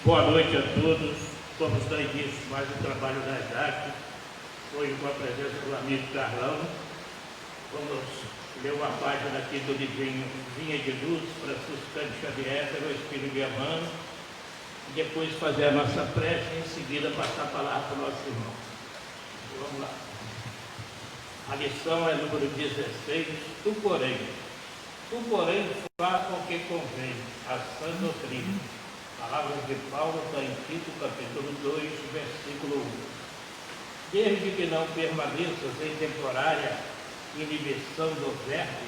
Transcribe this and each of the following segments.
Boa noite a todos. Vamos dar início mais um trabalho das artes, hoje com a presença do amigo Carlão. Vamos ler uma página aqui do livrinho Vinha de Luz, Franciscano Xavier, pelo Espírito de Emmanuel, e depois fazer a nossa prece e em seguida passar a palavra para o nosso irmão. Vamos lá. A lição é número 16, tu porém, faz o que convém, a sã doutrina. Palavras de Paulo está em Tito, capítulo 2, versículo 1. Desde que não permaneças em temporária inibição do verbo,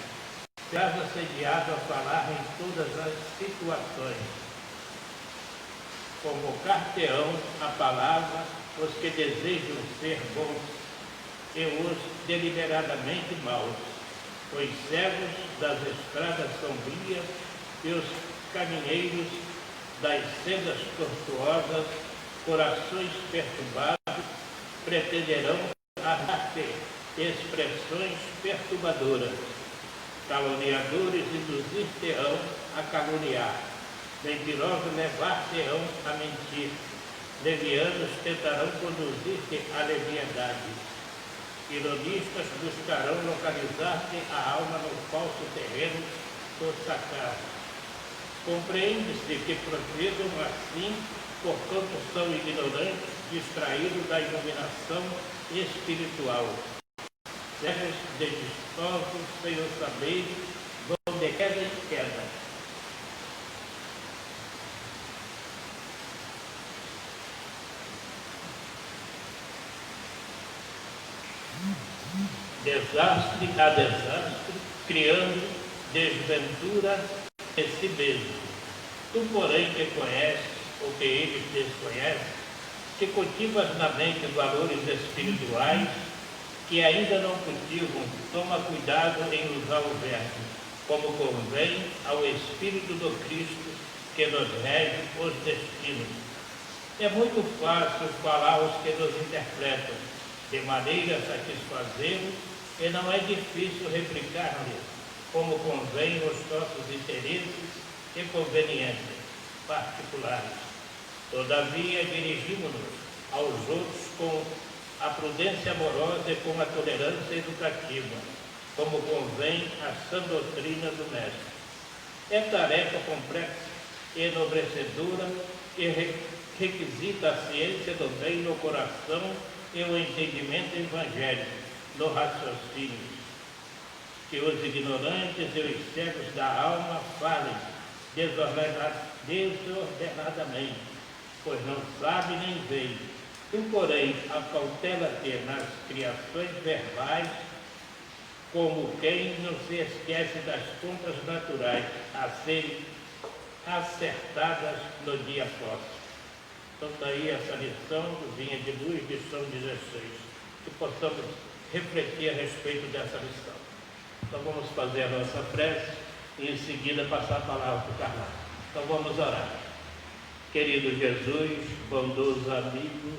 serás assediado a falar em todas as situações. Convocar-te-ão a palavra os que desejam ser bons e os deliberadamente maus, os cegos das estradas sombrias e os caminheiros das sendas tortuosas, corações perturbados, pretenderão dar-te expressões perturbadoras. Caluniadores induzir-te-ão a caluniar, mentirosos levar-te-ão a mentir, levianos tentarão conduzir-te à leviandade, ironistas buscarão localizar-te a alma no falso terreno do sacado. Compreende-se que procedam assim, porquanto são ignorantes, distraídos da iluminação espiritual. Cegos desvistosos, sem o saber, vão de queda em queda. Desastre a desastre, criando desventura em si mesmo. Tu, porém, que conheces o que eles desconhecem, que cultivas na mente valores espirituais que ainda não cultivam, toma cuidado em usar o verbo, como convém ao Espírito do Cristo que nos rege os destinos. É muito fácil falar aos que nos interpretam, de maneira a satisfazê-los, e não é difícil replicar-lhes, como convém os nossos interesses e conveniências particulares. Todavia, dirigimos-nos aos outros com a prudência amorosa e com a tolerância educativa, como convém a sã doutrina do Mestre. É tarefa complexa e enobrecedora e requisita a ciência do bem no coração e o entendimento evangélico no raciocínio. Que os ignorantes e os cegos da alma falem desordenadamente, pois não sabem nem veem. Tu, porém, acautela-te nas criações verbais, como quem não se esquece das contas naturais a serem acertadas no dia próximo. Então, daí essa lição do Vinha de Luz, lição 16, que possamos refletir a respeito dessa lição. Então vamos fazer a nossa prece e em seguida passar a palavra para o Carlão. Então vamos orar. Querido Jesus, bondoso amigo,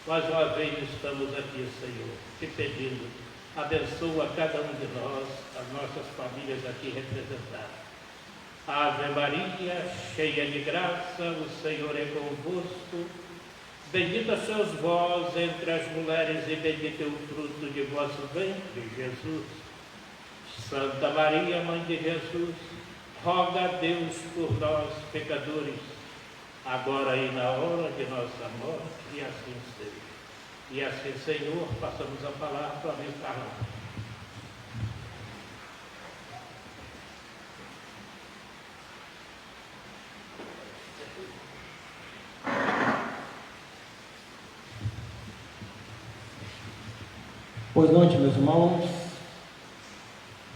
mais uma vez estamos aqui, Senhor, te pedindo, abençoa cada um de nós, as nossas famílias aqui representadas. Ave Maria, cheia de graça, o Senhor é convosco. Bendita sois vós entre as mulheres e bendito é o fruto de vosso ventre, Jesus. Santa Maria, Mãe de Jesus, roga a Deus por nós, pecadores, agora e na hora de nossa morte, e assim seja. E assim, Senhor, passamos a palavra para o amigo Carlão. Boa noite, meus irmãos.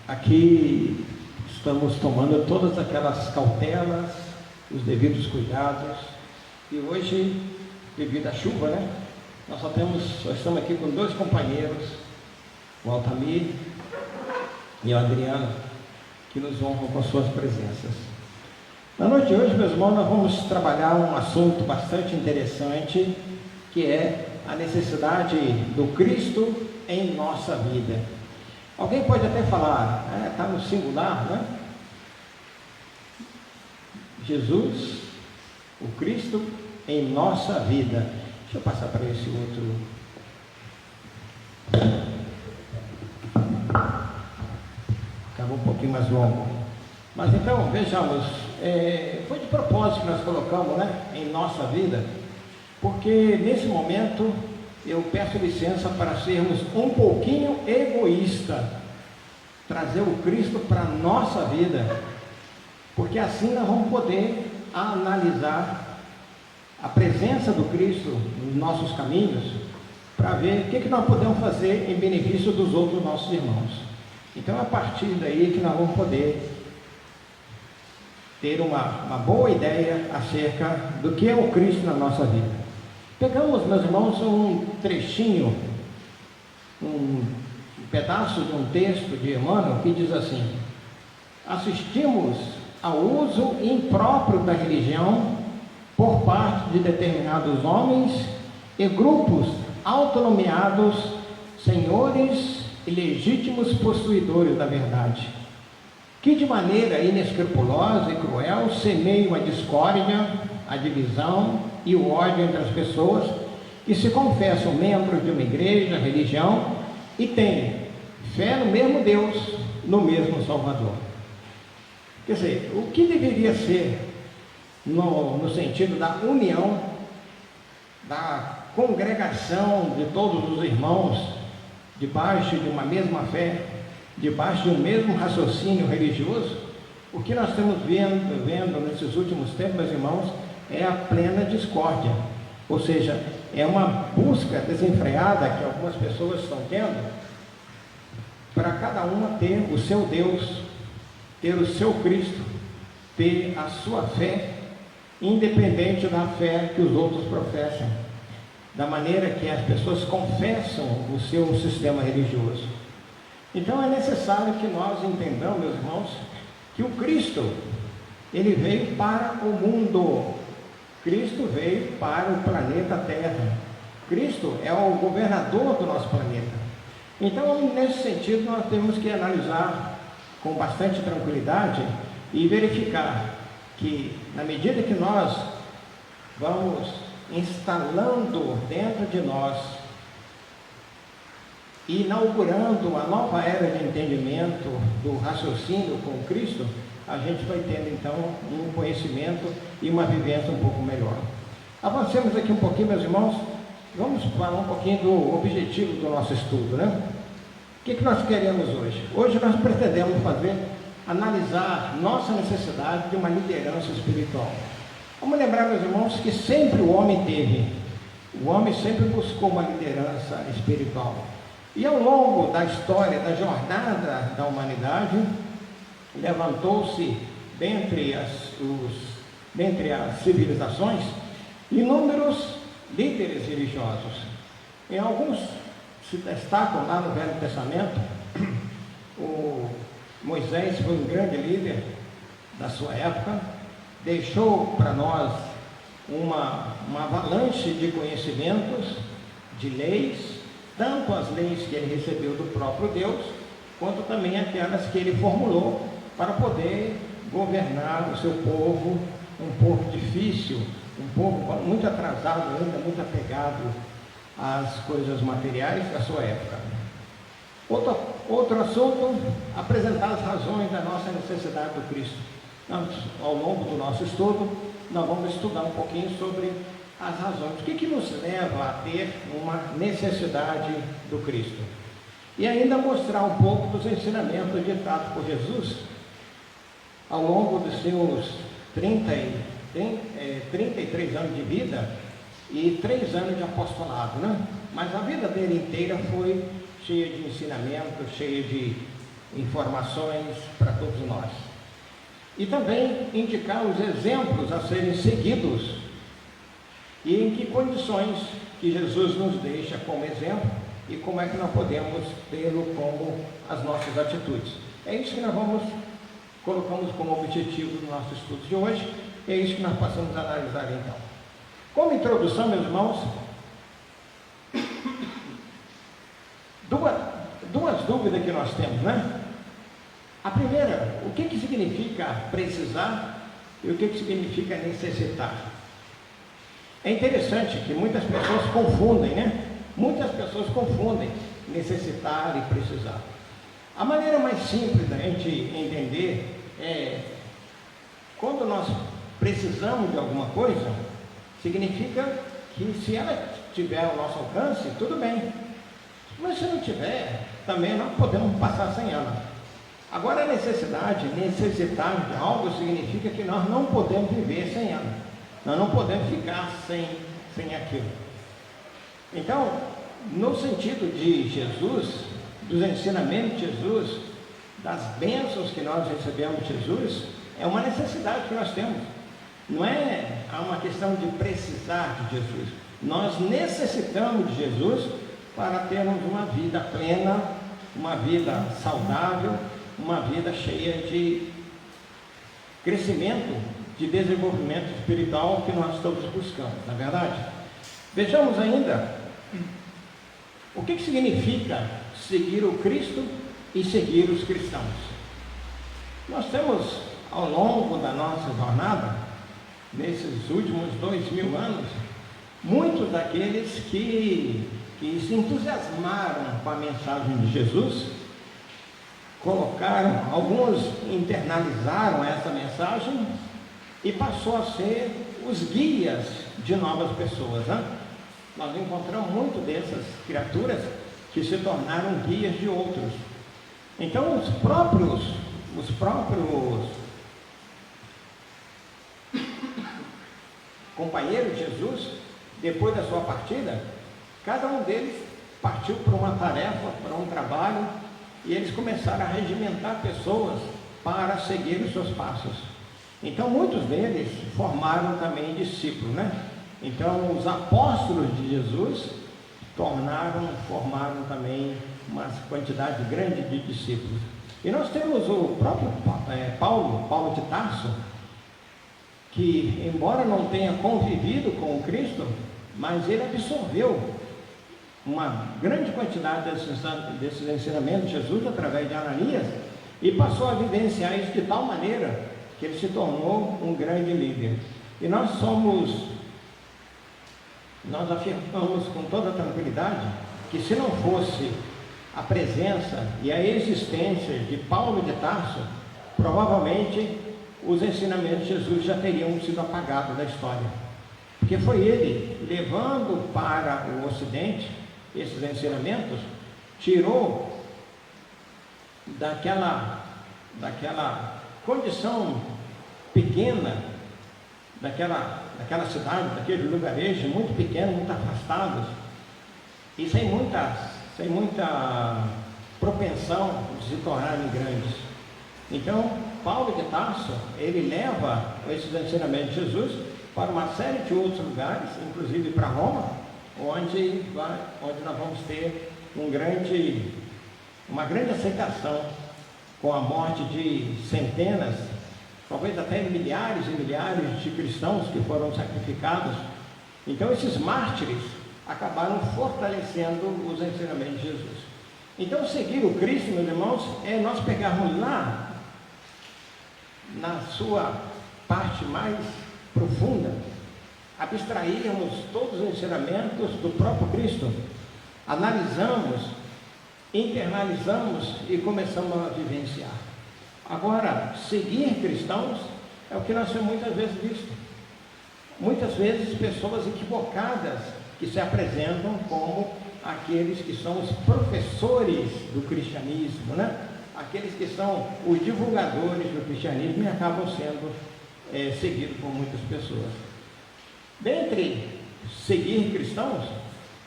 Aqui estamos tomando todas aquelas cautelas, os devidos cuidados. E hoje, devido à chuva, nós estamos aqui com dois companheiros, o Altamir e o Adriano, que nos honram com suas presenças. Na noite de hoje, meus irmãos, nós vamos trabalhar um assunto bastante interessante, que é a necessidade do Cristo em nossa vida. Alguém pode até falar, está no singular, Jesus, o Cristo em nossa vida. Deixa eu passar para esse outro. Acabou um pouquinho mais longo. Mas então, vejamos, foi de propósito que nós colocamos, né, em nossa vida, porque nesse momento eu peço licença para sermos um pouquinho egoísta, trazer o Cristo para a nossa vida, porque assim nós vamos poder analisar a presença do Cristo nos nossos caminhos, para ver o que nós podemos fazer em benefício dos outros nossos irmãos. Então é a partir daí que nós vamos poder ter uma boa ideia acerca do que é o Cristo na nossa vida. Pegamos, meus irmãos, um trechinho, um pedaço de um texto de Emmanuel que diz assim: assistimos ao uso impróprio da religião por parte de determinados homens e grupos autonomeados senhores e legítimos possuidores da verdade, que de maneira inescrupulosa e cruel semeiam a discórdia, a divisão e o ódio entre as pessoas que se confessam membros de uma igreja, religião e têm fé no mesmo Deus, no mesmo Salvador. Quer dizer, o que deveria ser no sentido da união, da congregação de todos os irmãos debaixo de uma mesma fé, debaixo de um mesmo raciocínio religioso, o que nós estamos vendo nesses últimos tempos, meus irmãos, é a plena discórdia, ou seja, é uma busca desenfreada que algumas pessoas estão tendo para cada uma ter o seu Deus, ter o seu Cristo, ter a sua fé, independente da fé que os outros professam, da maneira que as pessoas confessam o seu sistema religioso. Então é necessário que nós entendamos, meus irmãos, que o Cristo, ele veio para o mundo, Cristo veio para o planeta Terra, Cristo é o governador do nosso planeta. Então, nesse sentido, nós temos que analisar com bastante tranquilidade e verificar que, na medida que nós vamos instalando dentro de nós, inaugurando uma nova era de entendimento do raciocínio com Cristo, a gente vai tendo então um conhecimento e uma vivência um pouco melhor. Avancemos aqui um pouquinho, meus irmãos, vamos falar um pouquinho do objetivo do nosso estudo, né? O que nós queremos hoje? Hoje nós pretendemos analisar nossa necessidade de uma liderança espiritual. Vamos lembrar, meus irmãos, que sempre o homem sempre buscou uma liderança espiritual. E ao longo da história, da jornada da humanidade, levantou-se dentre as civilizações inúmeros líderes religiosos. Em alguns se destacam lá no Velho Testamento. O Moisés foi um grande líder da sua época, deixou para nós uma avalanche de conhecimentos, de leis, tanto as leis que ele recebeu do próprio Deus, quanto também aquelas que ele formulou para poder governar o seu povo, um povo difícil, um povo muito atrasado ainda, muito apegado às coisas materiais da sua época. Outro assunto, apresentar as razões da nossa necessidade do Cristo. Ao longo do nosso estudo, nós vamos estudar um pouquinho sobre as razões. O que nos leva a ter uma necessidade do Cristo? E ainda mostrar um pouco dos ensinamentos ditados por Jesus ao longo dos seus 33 anos de vida e 3 anos de apostolado, né? Mas a vida dele inteira foi cheia de ensinamentos, cheia de informações para todos nós. E também indicar os exemplos a serem seguidos e em que condições que Jesus nos deixa como exemplo e como é que nós podemos tê-lo como as nossas atitudes. É isso que nós colocamos como objetivo do nosso estudo de hoje, é isso que nós passamos a analisar então. Como introdução, meus irmãos, duas dúvidas que nós temos, né? A primeira, o que significa precisar e o que significa necessitar? É interessante que muitas pessoas confundem, né? Muitas pessoas confundem necessitar e precisar. A maneira mais simples da gente entender é quando nós precisamos de alguma coisa, significa que se ela tiver ao nosso alcance, tudo bem. Mas se não tiver, também não podemos passar sem ela. Agora a necessidade, necessitar de algo significa que nós não podemos viver sem ela. Nós não podemos ficar sem aquilo. Então, no sentido de Jesus, dos ensinamentos de Jesus, das bênçãos que nós recebemos de Jesus, é uma necessidade que nós temos. Não é uma questão de precisar de Jesus. Nós necessitamos de Jesus para termos uma vida plena, uma vida saudável, uma vida cheia de crescimento, de desenvolvimento espiritual que nós estamos buscando, na verdade. Vejamos ainda o que significa seguir o Cristo e seguir os cristãos. Nós temos, ao longo da nossa jornada, nesses últimos 2000 anos, muitos daqueles que se entusiasmaram com a mensagem de Jesus, colocaram, alguns internalizaram essa mensagem e passou a ser os guias de novas pessoas, né? Nós encontramos muito dessas criaturas que se tornaram guias de outros. Então os próprios companheiros de Jesus, depois da sua partida, cada um deles partiu para uma tarefa, para um trabalho, e eles começaram a regimentar pessoas para seguir os seus passos. Então muitos deles formaram também discípulos, né? Então os apóstolos de Jesus formaram também uma quantidade grande de discípulos. E nós temos o próprio Paulo de Tarso, que embora não tenha convivido com o Cristo, mas ele absorveu uma grande quantidade desses ensinamentos de Jesus através de Ananias e passou a vivenciar isso de tal maneira que ele se tornou um grande líder. E nós afirmamos com toda tranquilidade que se não fosse a presença e a existência de Paulo de Tarso, provavelmente os ensinamentos de Jesus já teriam sido apagados da história. Porque foi ele, levando para o Ocidente esses ensinamentos, tirou daquela condição pequena, daquela cidade, daquele lugarejo muito pequeno, muito afastados, e sem muita propensão de se tornarem grandes. Então, Paulo de Tarso, ele leva esses ensinamentos de Jesus para uma série de outros lugares, inclusive para Roma, onde nós vamos ter uma grande aceitação com a morte de centenas, talvez até milhares e milhares de cristãos que foram sacrificados. Então esses mártires acabaram fortalecendo os ensinamentos de Jesus. Então seguir o Cristo, meus irmãos, é nós pegarmos lá na sua parte mais profunda, abstrairmos todos os ensinamentos do próprio Cristo, analisamos, internalizamos e começamos a vivenciar. Agora, seguir cristãos é o que nós temos muitas vezes visto. Muitas vezes pessoas equivocadas que se apresentam como aqueles que são os professores do cristianismo, né? Aqueles que são os divulgadores do cristianismo e acabam sendo seguidos por muitas pessoas. Dentre seguir cristãos,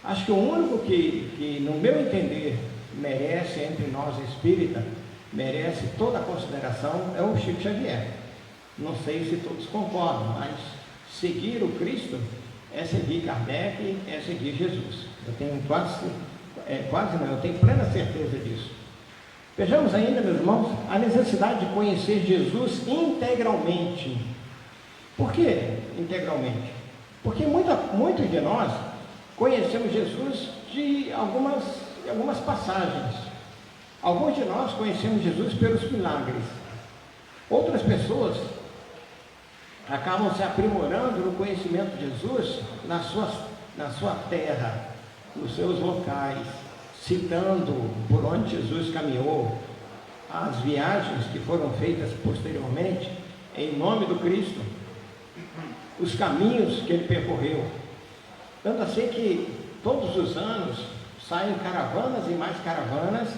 acho que o único que no meu entender, merece entre nós espíritas, merece toda a consideração é o Chico Xavier. Não sei se todos concordam, mas seguir o Cristo é seguir Kardec, é seguir Jesus. Eu tenho eu tenho plena certeza disso. Vejamos ainda, meus irmãos, a necessidade de conhecer Jesus integralmente. Por que integralmente? Porque muitos de nós conhecemos Jesus de algumas passagens. Alguns de nós conhecemos Jesus pelos milagres. Outras pessoas acabam se aprimorando no conhecimento de Jesus na sua terra, nos seus locais, citando por onde Jesus caminhou, as viagens que foram feitas posteriormente, em nome do Cristo, os caminhos que ele percorreu. Tanto assim que todos os anos saem caravanas e mais caravanas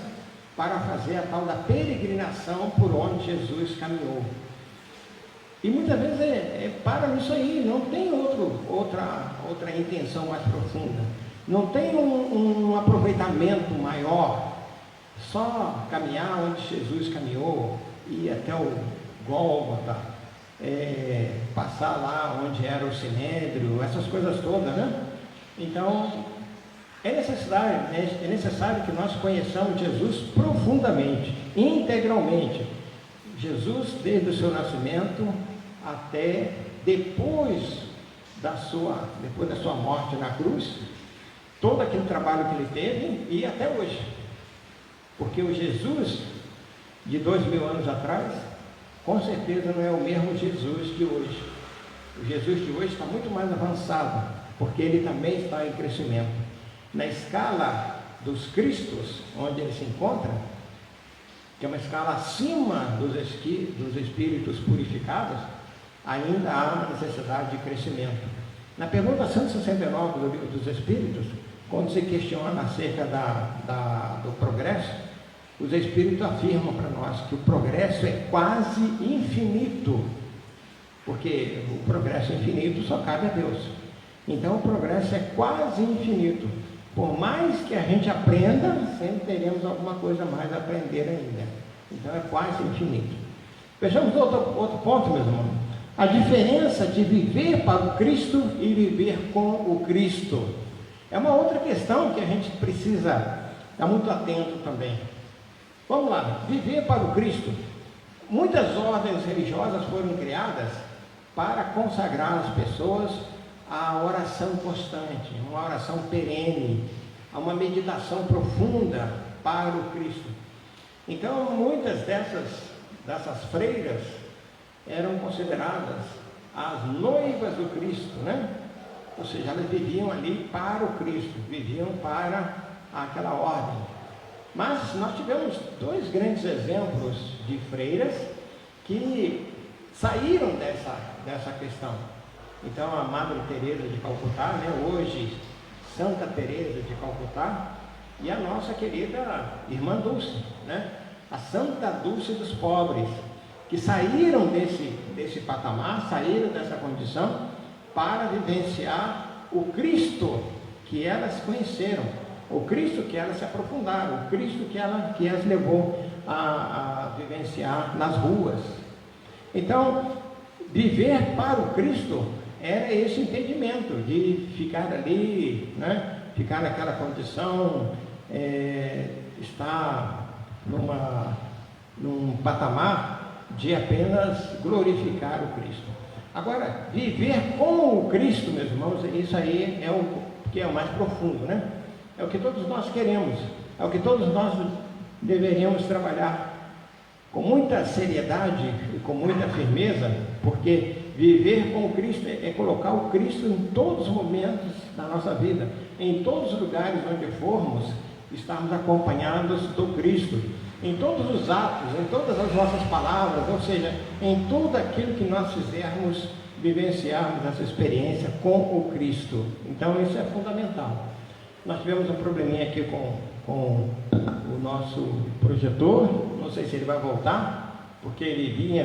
para fazer a tal da peregrinação por onde Jesus caminhou. E muitas vezes para nisso aí, não tem outra intenção mais profunda, não tem um aproveitamento maior, só caminhar onde Jesus caminhou, ir até o Gólgota, passar lá onde era o Sinédrio, essas coisas todas, né? Então, é necessário que nós conheçamos Jesus profundamente, integralmente. Jesus, desde o seu nascimento até depois da sua morte na cruz, todo aquele trabalho que ele teve e até hoje. Porque o Jesus de 2000 anos atrás, com certeza não é o mesmo Jesus de hoje. O Jesus de hoje está muito mais avançado, porque ele também está em crescimento. Na escala dos Cristos, onde ele se encontra, que é uma escala acima dos espíritos purificados, ainda há uma necessidade de crescimento. Na pergunta 169 do Livro dos Espíritos, quando se questiona acerca do progresso, os Espíritos afirmam para nós que o progresso é quase infinito, porque o progresso infinito só cabe a Deus. Então o progresso é quase infinito. Por mais que a gente aprenda, sempre teremos alguma coisa mais a aprender ainda. Então é quase infinito. Vejamos outro ponto, meus irmãos. A diferença de viver para o Cristo e viver com o Cristo. É uma outra questão que a gente precisa estar muito atento também. Vamos lá, viver para o Cristo. Muitas ordens religiosas foram criadas para consagrar as pessoas à oração constante, uma oração perene, a uma meditação profunda para o Cristo. Então, muitas dessas freiras eram consideradas as noivas do Cristo, né? Ou seja, elas viviam ali para o Cristo, viviam para aquela ordem. Mas nós tivemos dois grandes exemplos de freiras que saíram dessa questão. Então, a Madre Teresa de Calcutá, né, hoje Santa Teresa de Calcutá, e a nossa querida Irmã Dulce, né, a Santa Dulce dos pobres, que saíram desse patamar, saíram dessa condição para vivenciar o Cristo que elas conheceram, o Cristo que elas se aprofundaram, o Cristo que as levou a vivenciar nas ruas. Então, viver para o Cristo era esse entendimento de ficar ali, né? Ficar naquela condição, estar num patamar de apenas glorificar o Cristo. Agora, viver com o Cristo, meus irmãos, isso aí é o que é o mais profundo, né? É o que todos nós queremos, é o que todos nós deveríamos trabalhar com muita seriedade e com muita firmeza, porque viver com o Cristo é colocar o Cristo em todos os momentos da nossa vida, em todos os lugares onde formos, estarmos acompanhados do Cristo, em todos os atos, em todas as nossas palavras, ou seja, em tudo aquilo que nós fizermos, vivenciarmos essa experiência com o Cristo. Então isso é fundamental. Nós tivemos um probleminha aqui com o nosso projetor, não sei se ele vai voltar, porque ele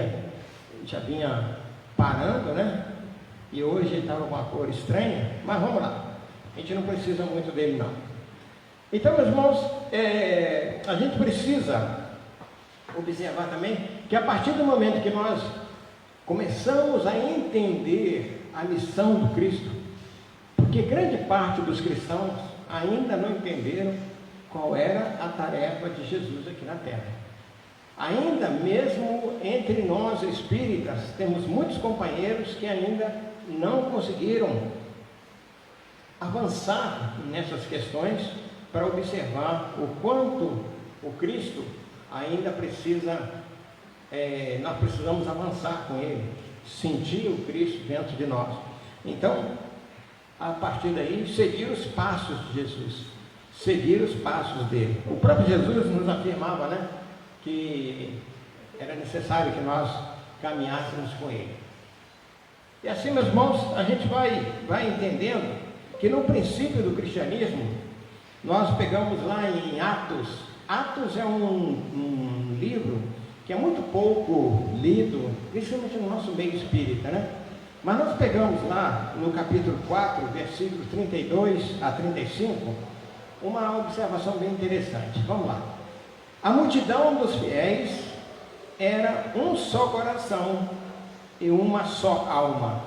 já vinha parando, né? E hoje ele estava com uma cor estranha, mas vamos lá, a gente não precisa muito dele não. Então, meus irmãos, a gente precisa observar também que a partir do momento que nós começamos a entender a missão do Cristo, porque grande parte dos cristãos ainda não entenderam qual era a tarefa de Jesus aqui na Terra. Ainda mesmo entre nós espíritas, temos muitos companheiros que ainda não conseguiram avançar nessas questões para observar o quanto o Cristo ainda precisa, nós precisamos avançar com ele. sentir o Cristo dentro de nós. Então, a partir daí, seguir os passos de Jesus, seguir os passos dele. O próprio Jesus nos afirmava, né, que era necessário que nós caminhássemos com ele. E assim, meus irmãos, a gente vai entendendo que no princípio do cristianismo, nós pegamos lá em Atos. Atos é um livro que é muito pouco lido, principalmente no nosso meio espírita, né? Mas nós pegamos lá no capítulo 4, versículos 32 a 35, uma observação bem interessante. Vamos lá. A multidão dos fiéis era um só coração e uma só alma.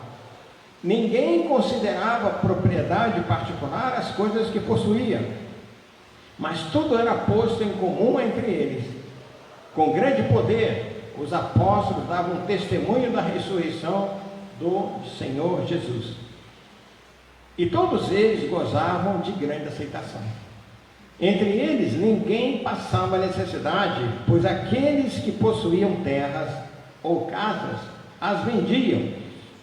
Ninguém considerava propriedade particular as coisas que possuía, mas tudo era posto em comum entre eles. Com grande poder, os apóstolos davam testemunho da ressurreição do Senhor Jesus. E todos eles gozavam de grande aceitação. Entre eles, ninguém passava necessidade, pois aqueles que possuíam terras ou casas, as vendiam,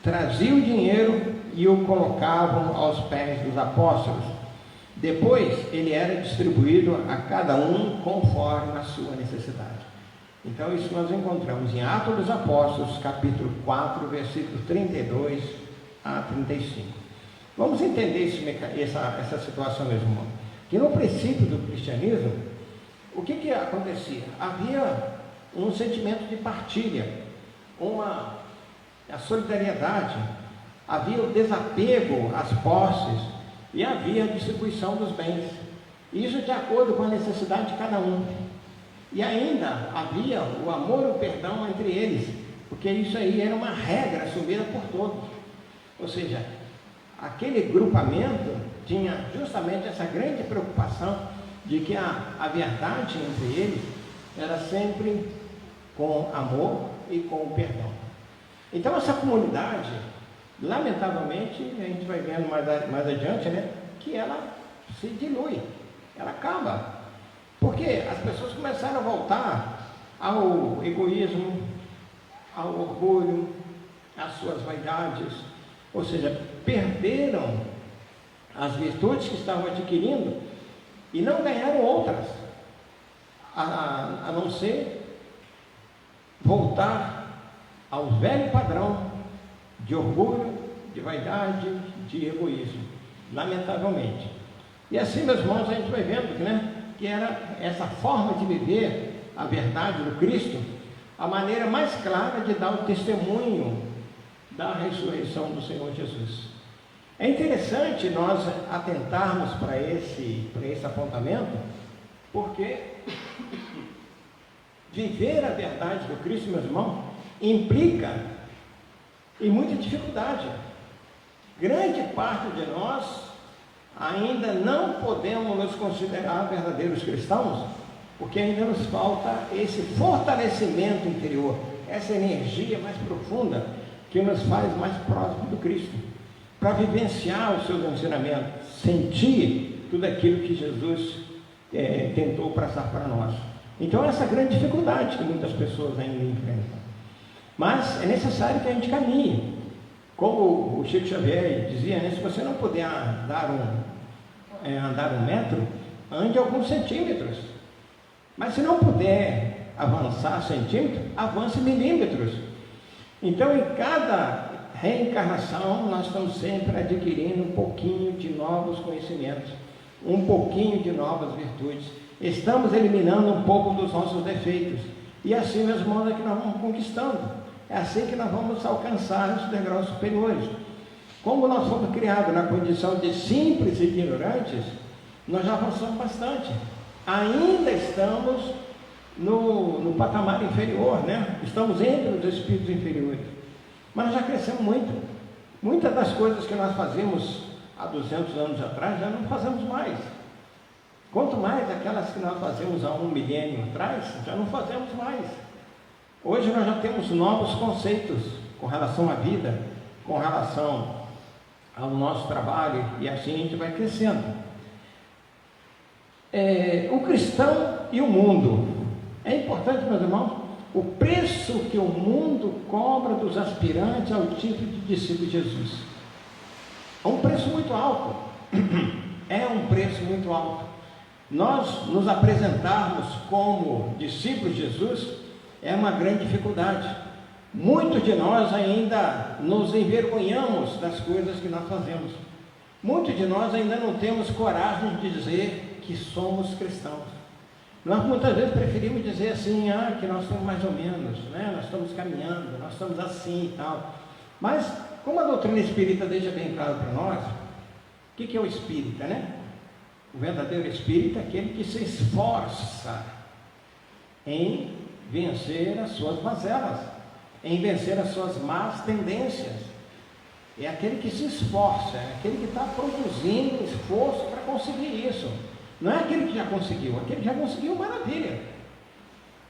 traziam o dinheiro e o colocavam aos pés dos apóstolos. Depois, ele era distribuído a cada um conforme a sua necessidade. Então, isso nós encontramos em Atos dos Apóstolos, capítulo 4, versículos 32 a 35. Vamos entender essa situação, meu irmão. Que no princípio do cristianismo, o que acontecia? Havia um sentimento de partilha, a solidariedade, havia o desapego às posses e havia a distribuição dos bens. Isso de acordo com a necessidade de cada um. E ainda havia o amor e o perdão entre eles, porque isso aí era uma regra assumida por todos. Ou seja, aquele grupamento tinha justamente essa grande preocupação de que a verdade entre eles era sempre com amor e com o perdão. Então essa comunidade, lamentavelmente, a gente vai vendo mais adiante, né, que ela se dilui, ela acaba. Porque as pessoas começaram a voltar ao egoísmo, ao orgulho, às suas vaidades, ou seja, perderam as virtudes que estavam adquirindo e não ganharam outras, a não ser voltar ao velho padrão de orgulho, de vaidade, de egoísmo, lamentavelmente. E assim, meus irmãos, a gente vai vendo, né, que era essa forma de viver a verdade do Cristo, a maneira mais clara de dar o testemunho da ressurreição do Senhor Jesus. É interessante nós atentarmos para esse apontamento, porque viver a verdade do Cristo, meus irmãos, implica em muita dificuldade. Grande parte de nós ainda não podemos nos considerar verdadeiros cristãos, porque ainda nos falta esse fortalecimento interior, essa energia mais profunda que nos faz mais próximo do Cristo, para vivenciar os seus ensinamentos, sentir tudo aquilo que Jesus tentou passar para nós. Então essa é a grande dificuldade que muitas pessoas ainda enfrentam. Mas é necessário que a gente caminhe. Como o Chico Xavier dizia, né, se você não puder andar um metro, ande alguns centímetros. Mas se não puder avançar centímetros, avance milímetros. Então, em cada reencarnação, nós estamos sempre adquirindo um pouquinho de novos conhecimentos, um pouquinho de novas virtudes. Estamos eliminando um pouco dos nossos defeitos. E assim, meus irmãos, é que nós vamos conquistando. É assim que nós vamos alcançar os degraus superiores. Como nós fomos criados na condição de simples e ignorantes, nós já avançamos bastante. Ainda estamos no patamar inferior, né? Estamos entre os espíritos inferiores. Mas nós já crescemos muito. Muitas das coisas que nós fazíamos há 200 anos atrás, já não fazemos mais. Quanto mais aquelas que nós fazíamos há 1 milênio atrás, já não fazemos mais. Hoje nós já temos novos conceitos com relação à vida, com relação ao nosso trabalho, e assim a gente vai crescendo. O cristão e o mundo. É importante, meus irmãos, o preço que o mundo cobra dos aspirantes ao título de discípulo de Jesus. É um preço muito alto. É um preço muito alto. Nós nos apresentarmos como discípulos de Jesus é uma grande dificuldade. Muitos de nós ainda nos envergonhamos das coisas que nós fazemos. Muitos de nós ainda não temos coragem de dizer que somos cristãos. Nós muitas vezes preferimos dizer assim, que nós somos mais ou menos, né? Nós estamos caminhando, nós estamos assim e tal. Mas, como a doutrina espírita deixa bem claro para nós, o que é o espírita, né? O verdadeiro espírita é aquele que se esforça em vencer as suas mazelas, em vencer as suas más tendências. É aquele que se esforça, é aquele que está produzindo esforço para conseguir isso. Não é aquele que já conseguiu, aquele que já conseguiu, maravilha.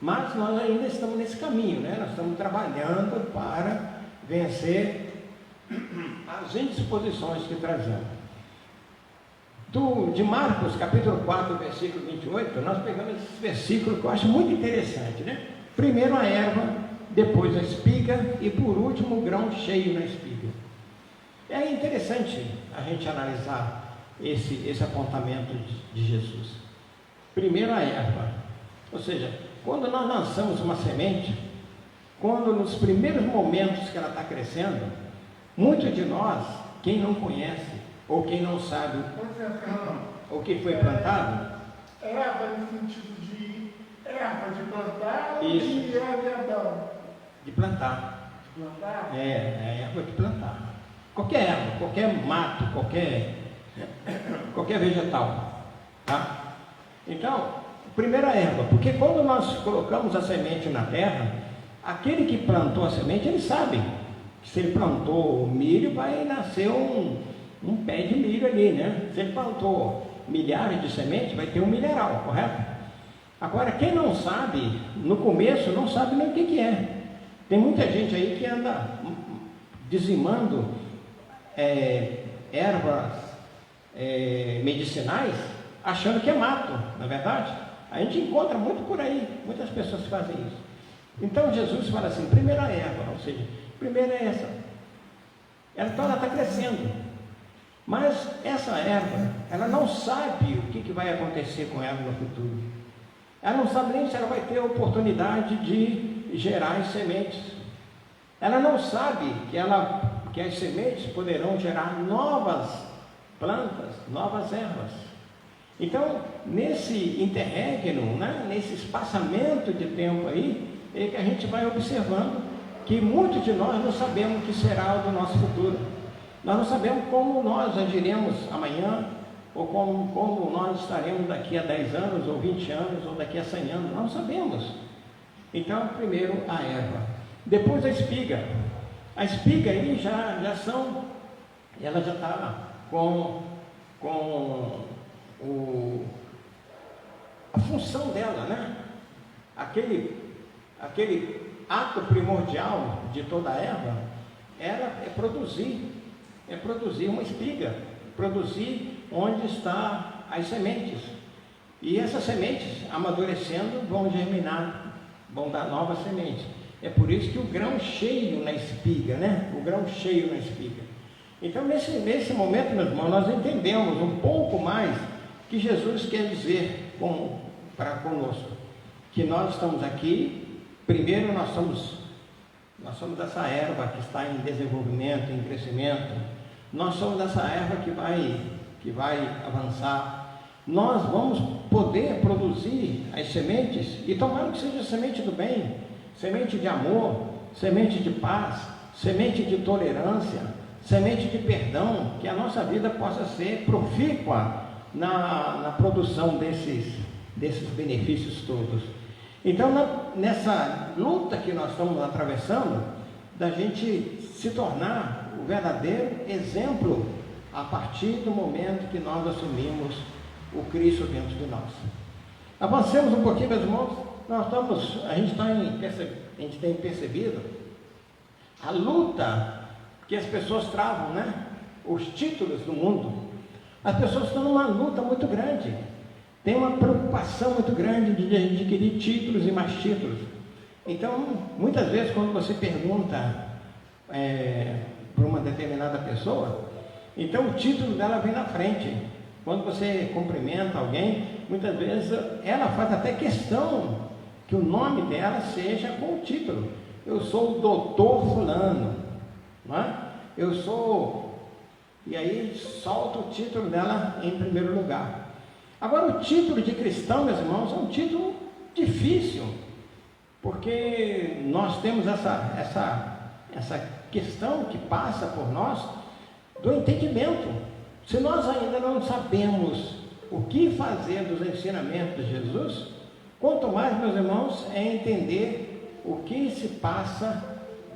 Mas nós ainda estamos nesse caminho, né? Nós estamos trabalhando para vencer as indisposições que trazemos. De Marcos, capítulo 4, versículo 28, nós pegamos esse versículo que eu acho muito interessante, né? Primeiro a erva, depois a espiga e por último o grão cheio na espiga. É interessante a gente analisar esse apontamento de Jesus. Primeiro a erva, ou seja, quando nós lançamos uma semente, quando nos primeiros momentos que ela está crescendo, muitos de nós, quem não conhece ou quem não sabe o que foi plantado, erva no sentido de erva de plantar ou isso, de erva de plantar. De plantar? É erva de plantar. Qualquer erva, qualquer mato, qualquer vegetal, tá? Então, primeira erva, porque quando nós colocamos a semente na terra, aquele que plantou a semente, ele sabe que se ele plantou milho, vai nascer um pé de milho ali, né? Se ele plantou milhares de sementes, vai ter um milharal, correto? Agora, quem não sabe, no começo, não sabe nem o que é. Tem muita gente aí que anda dizimando ervas medicinais, achando que é mato, na verdade. A gente encontra muito por aí, muitas pessoas fazem isso. Então Jesus fala assim, primeira erva, ou seja, primeira é essa. Ela está crescendo, mas essa erva, ela não sabe o que vai acontecer com ela no futuro. Ela não sabe nem se ela vai ter a oportunidade de gerar as sementes. Ela não sabe que as sementes poderão gerar novas plantas, novas ervas. Então, nesse interregno, né, nesse espaçamento de tempo aí, é que a gente vai observando que muitos de nós não sabemos o que será o do nosso futuro. Nós não sabemos como nós agiremos amanhã, ou como nós estaremos daqui a 10 anos, ou 20 anos, ou daqui a 100 anos, nós não sabemos. Então, primeiro a erva, depois a espiga. A espiga aí ela já está com a função dela, né? Aquele ato primordial de toda a erva, ela é produzir uma espiga, produzir onde estão as sementes. E essas sementes, amadurecendo, vão germinar, vão dar novas sementes. É por isso que o grão cheio na espiga, né? O grão cheio na espiga. Então, nesse momento, meus irmãos, nós entendemos um pouco mais que Jesus quer dizer para conosco. Que nós estamos aqui, primeiro nós somos essa erva que está em desenvolvimento, em crescimento. Nós somos essa erva que vai avançar. Nós vamos poder produzir as sementes, e tomara que seja semente do bem, semente de amor, semente de paz, semente de tolerância, semente de perdão, que a nossa vida possa ser profícua na produção desses benefícios todos. Então, nessa luta que nós estamos atravessando, da gente se tornar o verdadeiro exemplo a partir do momento que nós assumimos o Cristo dentro de nós. Avancemos um pouquinho, meus irmãos. A gente tem percebido a luta que as pessoas travam, né? Os títulos do mundo. As pessoas estão numa luta muito grande. Tem uma preocupação muito grande de adquirir títulos e mais títulos. Então, muitas vezes, quando você pergunta para uma determinada pessoa, então o título dela vem na frente. Quando você cumprimenta alguém, muitas vezes ela faz até questão que o nome dela seja com o título. Eu sou o doutor fulano, não é? Eu sou... E aí solta o título dela em primeiro lugar. Agora, o título de cristão, meus irmãos, é um título difícil, porque nós temos essa questão que passa por nós do entendimento. Se nós ainda não sabemos o que fazer dos ensinamentos de Jesus, quanto mais, meus irmãos, é entender o que se passa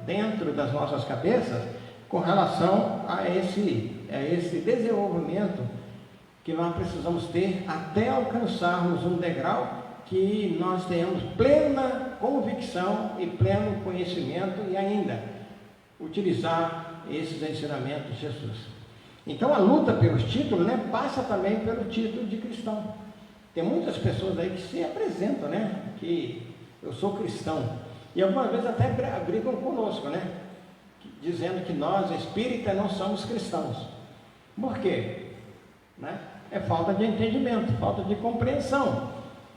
dentro das nossas cabeças com relação a esse desenvolvimento que nós precisamos ter até alcançarmos um degrau que nós tenhamos plena convicção e pleno conhecimento e ainda utilizar esses ensinamentos de Jesus. Então a luta pelos títulos, né, passa também pelo título de cristão. Tem muitas pessoas aí que se apresentam, né, que eu sou cristão, e algumas vezes até brigam conosco, né, dizendo que nós espíritas não somos cristãos. Por quê? Né? É falta de entendimento, falta de compreensão,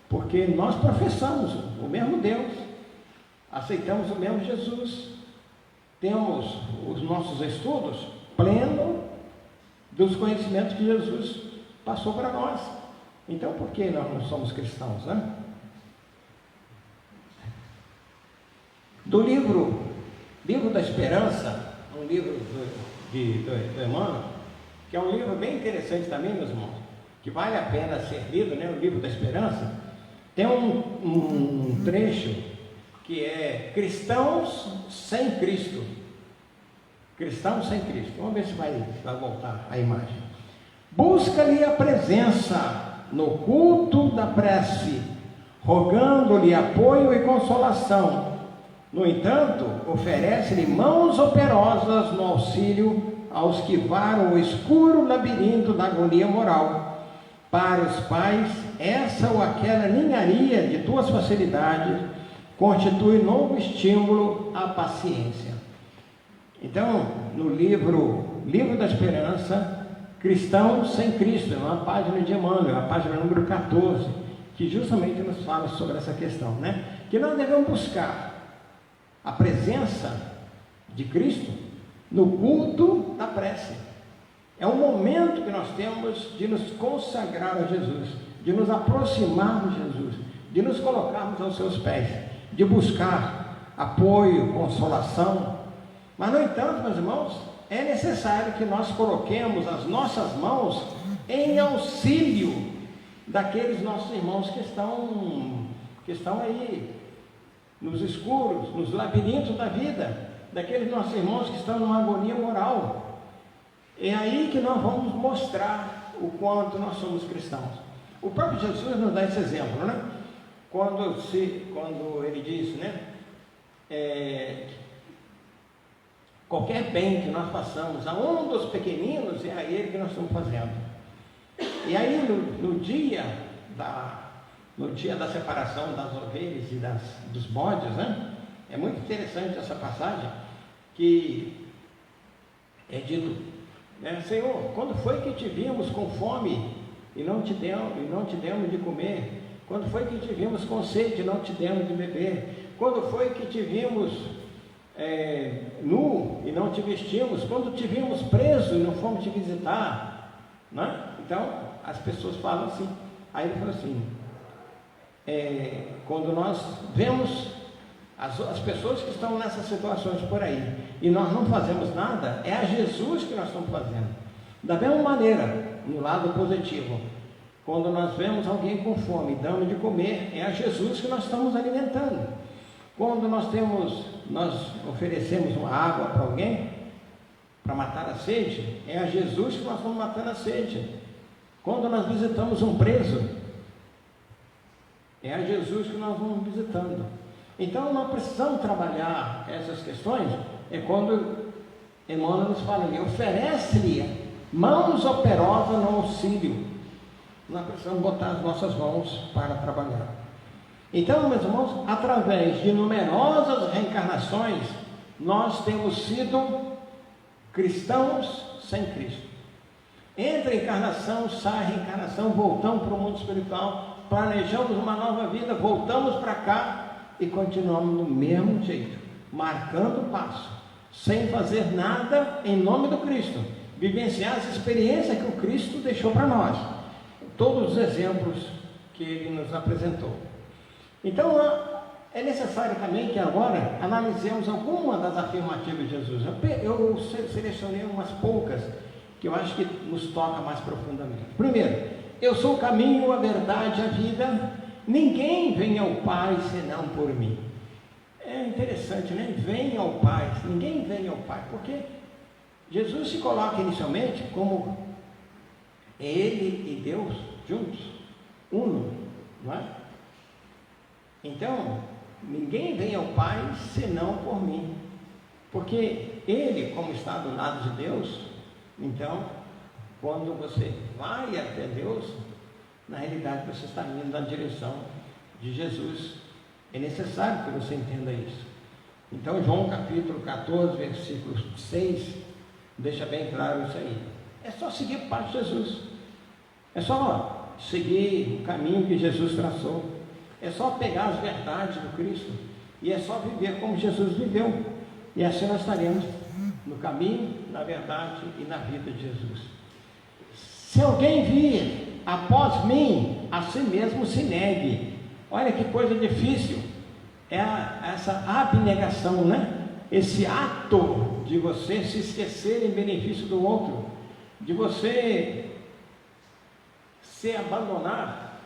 porque nós professamos o mesmo Deus, aceitamos o mesmo Jesus, temos os nossos estudos plenos dos conhecimentos que Jesus passou para nós. Então, por que nós não somos cristãos, né? Do livro da Esperança, um livro do Emmanuel, que é um livro bem interessante também, meus irmãos, que vale a pena ser lido, né? O livro da Esperança, tem um trecho que é Cristãos sem Cristo. Cristãos sem Cristo. Vamos ver se vai voltar a imagem. Busca-lhe a presença no culto da prece, rogando-lhe apoio e consolação. No entanto, oferece-lhe mãos operosas no auxílio aos que varam o escuro labirinto da agonia moral. Para os pais, essa ou aquela ninharia de tuas facilidades constitui novo estímulo à paciência. Então, no livro da Esperança, Cristãos sem Cristo, é uma página de Emmanuel, a página número 14, que justamente nos fala sobre essa questão, né? Que nós devemos buscar a presença de Cristo no culto da prece. É um momento que nós temos de nos consagrar a Jesus, de nos aproximarmos de Jesus, de nos colocarmos aos seus pés, de buscar apoio, consolação. Mas, no entanto, meus irmãos, é necessário que nós coloquemos as nossas mãos em auxílio daqueles nossos irmãos que estão aí nos escuros, nos labirintos da vida, daqueles nossos irmãos que estão numa agonia moral. É aí que nós vamos mostrar o quanto nós somos cristãos. O próprio Jesus nos dá esse exemplo, né? Quando ele diz, né? Qualquer bem que nós façamos a um dos pequeninos, é a ele que nós estamos fazendo. E aí no dia da separação das ovelhas e dos bodes, né? É muito interessante essa passagem, que é dito, né? Senhor, quando foi que te vimos com fome e não te demos de comer? Quando foi que te vimos com sede e não te demos de beber? Quando foi que te vimos nu e não te vestimos? Quando te vimos preso e não fomos te visitar? Né? Então, as pessoas falam assim. Aí ele fala assim, quando nós vemos as pessoas que estão nessas situações por aí, e nós não fazemos nada, é a Jesus que nós estamos fazendo. Da mesma maneira, no lado positivo, quando nós vemos alguém com fome e damos de comer, é a Jesus que nós estamos alimentando. Quando nós oferecemos uma água para alguém, para matar a sede, é a Jesus que nós estamos matando a sede. Quando nós visitamos um preso, é a Jesus que nós vamos visitando. Então nós precisamos trabalhar essas questões, é quando Emmanuel nos fala ali, oferece-lhe mãos operosas no auxílio. Nós precisamos botar as nossas mãos para trabalhar. Então, meus irmãos, através de numerosas reencarnações, nós temos sido cristãos sem Cristo. Entra encarnação, sai reencarnação, voltamos para o mundo espiritual, planejamos uma nova vida, voltamos para cá e continuamos do mesmo jeito, marcando o passo, sem fazer nada em nome do Cristo, vivenciar as experiências que o Cristo deixou para nós, todos os exemplos que Ele nos apresentou. Então, é necessário também que agora analisemos algumas das afirmativas de Jesus. Eu selecionei umas poucas que eu acho que nos toca mais profundamente. Primeiro, eu sou o caminho, a verdade e a vida, ninguém vem ao Pai senão por mim. É interessante, né? Vem ao Pai, ninguém vem ao Pai, porque Jesus se coloca inicialmente como Ele e Deus juntos, uno, não é? Então, ninguém vem ao Pai senão por mim, porque Ele, como está do lado de Deus, então, quando você vai até Deus, na realidade você está indo na direção de Jesus. É necessário que você entenda isso. Então, João capítulo 14, versículo 6, deixa bem claro isso aí. É só seguir o Pai de Jesus. É só seguir o caminho que Jesus traçou. É só pegar as verdades do Cristo. E é só viver como Jesus viveu. E assim nós estaremos no caminho, na verdade e na vida de Jesus. Se alguém vir após mim, a si mesmo se negue. Olha que coisa difícil. É essa abnegação, né? Esse ato de você se esquecer em benefício do outro, de você se abandonar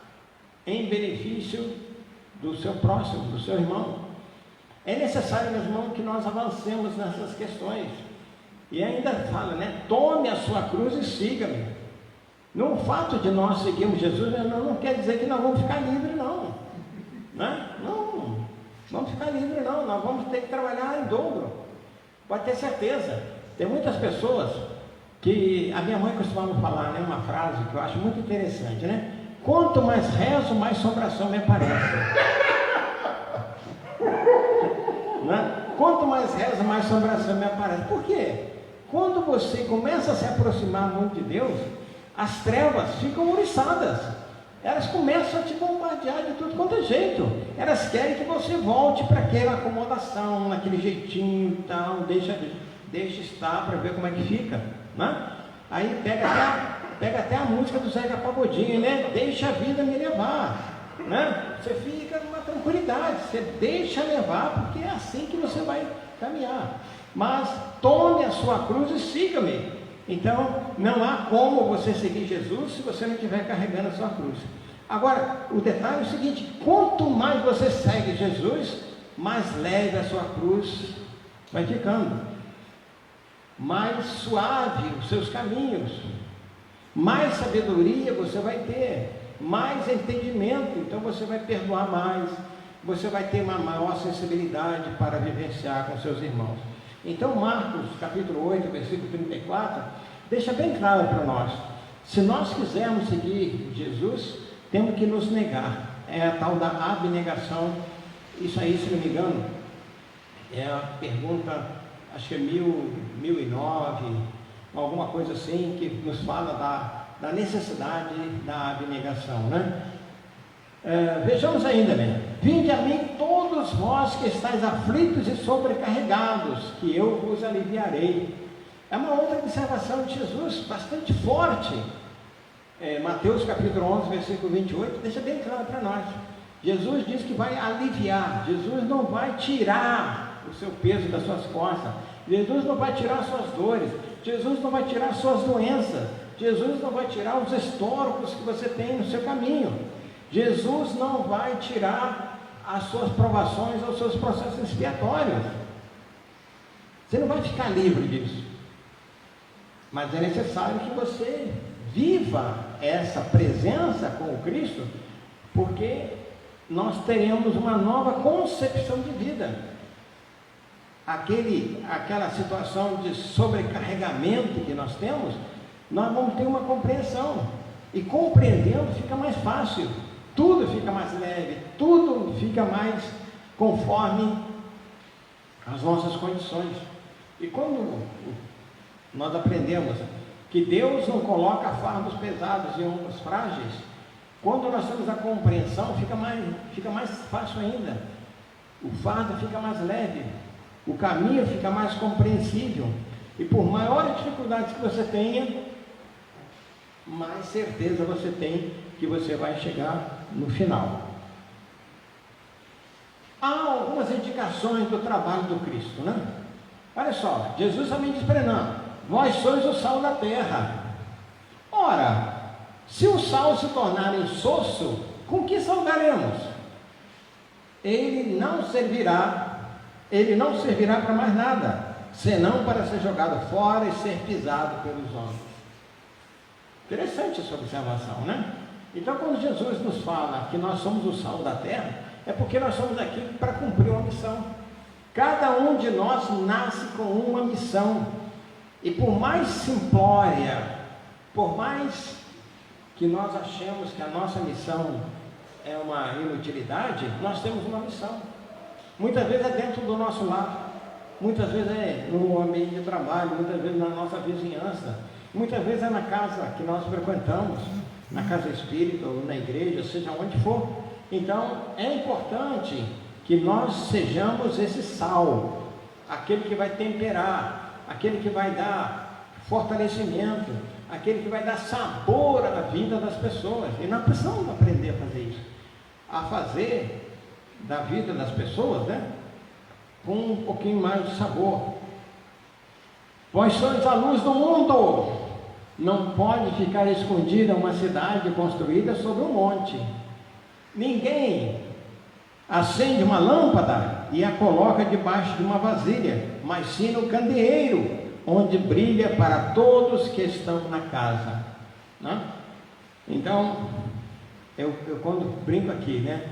em benefício do seu próximo, do seu irmão. É necessário, meu irmão, que nós avancemos nessas questões. E ainda fala, né? Tome a sua cruz e siga-me. No fato de nós seguirmos Jesus, não quer dizer que nós vamos ficar livres, não. Né? Não vamos ficar livres, não. Nós vamos ter que trabalhar em dobro. Pode ter certeza. Tem muitas pessoas que a minha mãe costumava falar, né? Uma frase que eu acho muito interessante, né? Quanto mais rezo, mais assombração me aparece. Né? Quanto mais rezo, mais assombração me aparece. Por quê? Quando você começa a se aproximar muito de Deus, as trevas ficam ouriçadas. Elas começam a te bombardear de tudo quanto é jeito. Elas querem que você volte para aquela acomodação, naquele jeitinho e tal, deixa estar para ver como é que fica. Né? Aí pega até a música do Zeca Pagodinho, né? Deixa a vida me levar. Né? Você fica numa tranquilidade, você deixa levar, porque é assim que você vai caminhar. Mas tome a sua cruz e siga-me. Então, não há como você seguir Jesus se você não estiver carregando a sua cruz. Agora, o detalhe é o seguinte: quanto mais você segue Jesus, mais leve a sua cruz vai ficando, mais suave os seus caminhos, mais sabedoria você vai ter, mais entendimento. Então você vai perdoar mais, você vai ter uma maior sensibilidade para vivenciar com seus irmãos. Então Marcos capítulo 8, versículo 34, deixa bem claro para nós: se nós quisermos seguir Jesus, temos que nos negar. É a tal da abnegação. Isso aí, se não me engano, é a pergunta, acho que é 1009, alguma coisa assim, que nos fala da necessidade da abnegação, né? Vejamos ainda, né? Vinde a mim todos vós que estáis aflitos e sobrecarregados, que eu vos aliviarei. É uma outra observação de Jesus, bastante forte. Mateus capítulo 11, versículo 28, deixa bem claro para nós. Jesus diz que vai aliviar. Jesus não vai tirar o seu peso das suas costas. Jesus não vai tirar suas dores. Jesus não vai tirar suas doenças. Jesus não vai tirar os históricos que você tem no seu caminho. Jesus não vai tirar as suas provações ou os seus processos expiatórios. Você não vai ficar livre disso. Mas é necessário que você viva essa presença com o Cristo, porque nós teremos uma nova concepção de vida. Aquela situação de sobrecarregamento que nós temos, nós vamos ter uma compreensão. E compreendendo fica mais fácil tudo fica mais leve, tudo fica mais conforme as nossas condições. E quando nós aprendemos que Deus não coloca fardos pesados em ombros frágeis, quando nós temos a compreensão, fica mais fácil ainda. O fardo fica mais leve, o caminho fica mais compreensível. E por maiores dificuldades que você tenha, mais certeza você tem que você vai chegar no final. Há algumas indicações do trabalho do Cristo, né? Olha só, Jesus também diz para nós: vós sois o sal da terra. Ora, se o sal se tornar insosso, com que salgaremos? Ele não servirá para mais nada, senão para ser jogado fora e ser pisado pelos homens. Interessante essa observação, né? Então, quando Jesus nos fala que nós somos o sal da terra, é porque nós estamos aqui para cumprir uma missão. Cada um de nós nasce com uma missão. E por mais simplória, por mais que nós achemos que a nossa missão é uma inutilidade, nós temos uma missão. Muitas vezes é dentro do nosso lar, muitas vezes é no ambiente de trabalho, muitas vezes na nossa vizinhança, muitas vezes é na casa que nós frequentamos, na casa espírita ou na igreja, seja onde for. Então é importante que nós sejamos esse sal, aquele que vai temperar, aquele que vai dar fortalecimento, aquele que vai dar sabor à vida das pessoas. E nós precisamos aprender a fazer isso, a fazer da vida das pessoas, né, com um pouquinho mais de sabor. Vós sois a luz do mundo. Não pode ficar escondida uma cidade construída sobre um monte. Ninguém acende uma lâmpada e a coloca debaixo de uma vasilha, mas sim no candeeiro, onde brilha para todos que estão na casa, né? Então, eu quando brinco aqui, né,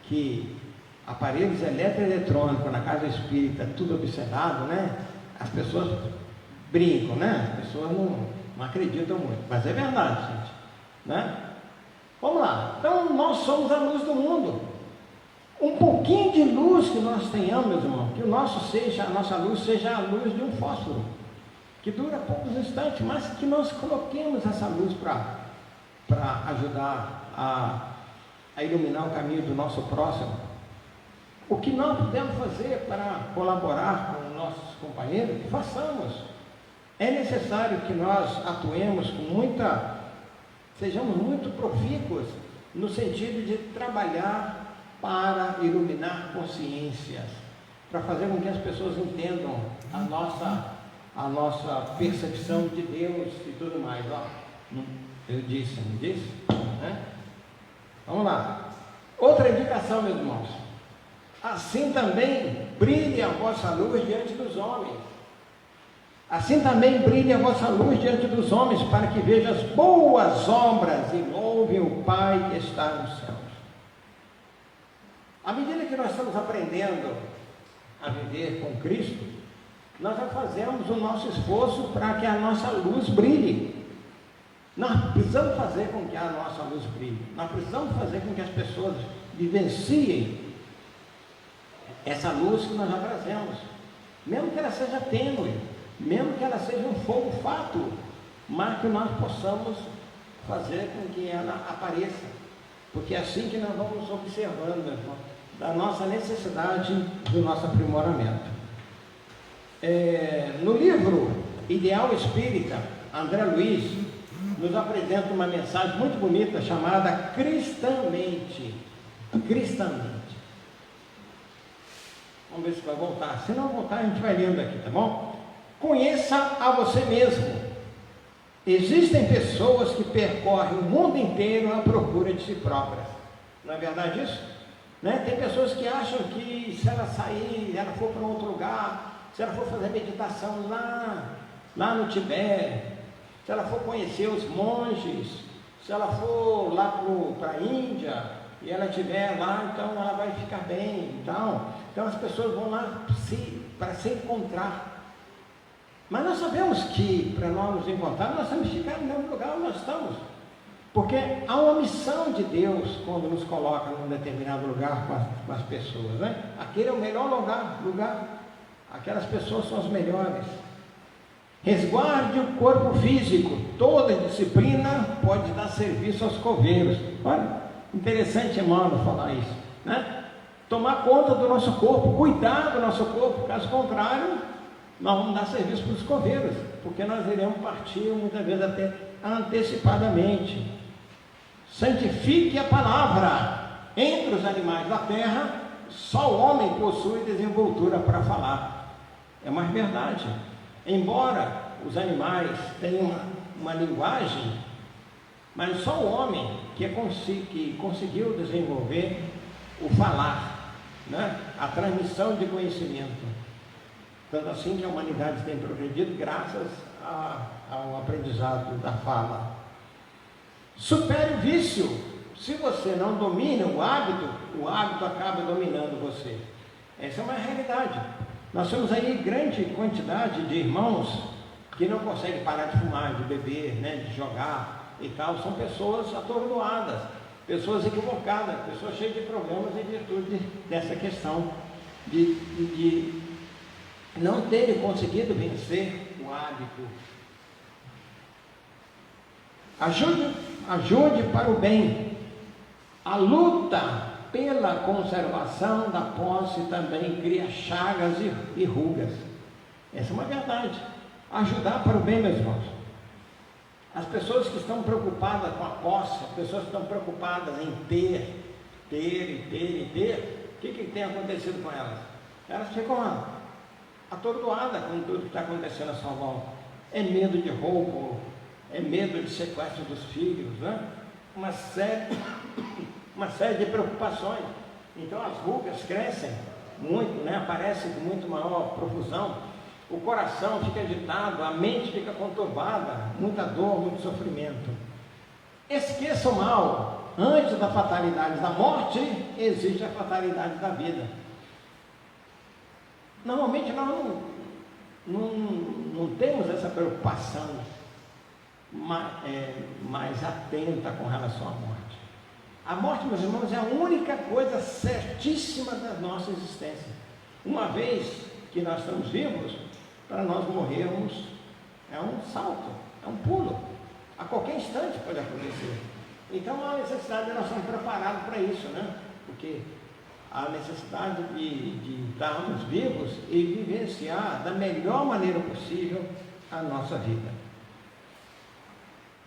que aparelhos eletroeletrônicos na casa espírita, tudo observado, né, as pessoas brincam, né, as pessoas não acreditam muito, mas é verdade, gente, né? Vamos lá. Então, nós somos a luz do mundo. Um pouquinho de luz que nós tenhamos, meus irmãos, que a nossa luz seja a luz de um fósforo, que dura poucos instantes, mas que nós coloquemos essa luz para ajudar a iluminar o caminho do nosso próximo. O que nós podemos fazer para colaborar com nossos companheiros, façamos. É necessário que nós atuemos sejamos muito profícuos no sentido de trabalhar para iluminar consciências, para fazer com que as pessoas entendam a nossa percepção de Deus e tudo mais. Ó, eu disse, não disse? Vamos lá. Outra indicação, meus irmãos. Assim também brilhe a vossa luz diante dos homens. Assim também brilhe a vossa luz diante dos homens, para que vejam as boas obras e louvem o Pai que está nos céus. À medida que nós estamos aprendendo a viver com Cristo, nós já fazemos o nosso esforço para que a nossa luz brilhe. Nós precisamos fazer com que a nossa luz brilhe. Nós precisamos fazer com que as pessoas vivenciem essa luz que nós já trazemos, mesmo que ela seja tênue, mesmo que ela seja um fogo fato, mas que nós possamos fazer com que ela apareça, porque é assim que nós vamos observando, meu irmão, da nossa necessidade do nosso aprimoramento. No livro Ideal Espírita, André Luiz nos apresenta uma mensagem muito bonita chamada Cristamente. Cristamente. Vamos ver se vai voltar. Se não voltar, a gente vai lendo aqui, tá bom? Conheça a você mesmo. Existem pessoas que percorrem o mundo inteiro à procura de si próprias. Não é verdade isso? Né? Tem pessoas que acham que se ela sair, ela for para outro lugar, se ela for fazer meditação lá no Tibete, se ela for conhecer os monges, se ela for lá para a Índia e ela estiver lá, então ela vai ficar bem. Então as pessoas vão lá para se encontrar. Mas nós sabemos que para nós nos encontrar, nós temos que ficar no mesmo lugar onde nós estamos. Porque há uma missão de Deus quando nos coloca num determinado lugar com as pessoas, né? Aquele é o melhor lugar. Aquelas pessoas são as melhores. Resguarde o corpo físico. Toda disciplina pode dar serviço aos coveiros. Olha, interessante, Emmanuel, falar isso, né? Tomar conta do nosso corpo, cuidar do nosso corpo, caso contrário, nós vamos dar serviço para os coveiros, porque nós iremos partir muitas vezes até antecipadamente. Santifique a palavra. Entre os animais da terra, só o homem possui desenvoltura para falar. É mais verdade. Embora os animais tenham uma linguagem, mas só o homem que conseguiu desenvolver o falar, né? A transmissão de conhecimento. Tanto assim que a humanidade tem progredido graças ao aprendizado da fala. Supere o vício. Se você não domina o hábito acaba dominando você. Essa é uma realidade. Nós temos aí grande quantidade de irmãos que não conseguem parar de fumar, de beber, né, de jogar e tal. São pessoas atordoadas, pessoas equivocadas, pessoas cheias de problemas em virtude dessa questão de não terem conseguido vencer o hábito. Ajude para o bem. A luta pela conservação da posse também cria chagas e rugas. Essa é uma verdade. Ajudar para o bem, meus irmãos. As pessoas que estão preocupadas com a posse, as pessoas que estão preocupadas em ter, o que tem acontecido com elas? Elas ficam atordoadas com tudo que está acontecendo à sua volta. É medo de roubo, é medo de sequestro dos filhos, né? Uma série de preocupações. Então as rugas crescem muito, né? Aparecem com muito maior profusão. O coração fica agitado, a mente fica conturbada, muita dor, muito sofrimento. Esqueça o mal. Antes da fatalidade da morte, existe a fatalidade da vida. Normalmente nós não temos essa preocupação mais atenta com relação à morte. A morte, meus irmãos, é a única coisa certíssima da nossa existência. Uma vez que nós estamos vivos, para nós morrermos é um salto, é um pulo. A qualquer instante pode acontecer. Então há necessidade de nós estarmos preparados para isso, né? Porque há necessidade de estarmos vivos e vivenciar da melhor maneira possível a nossa vida.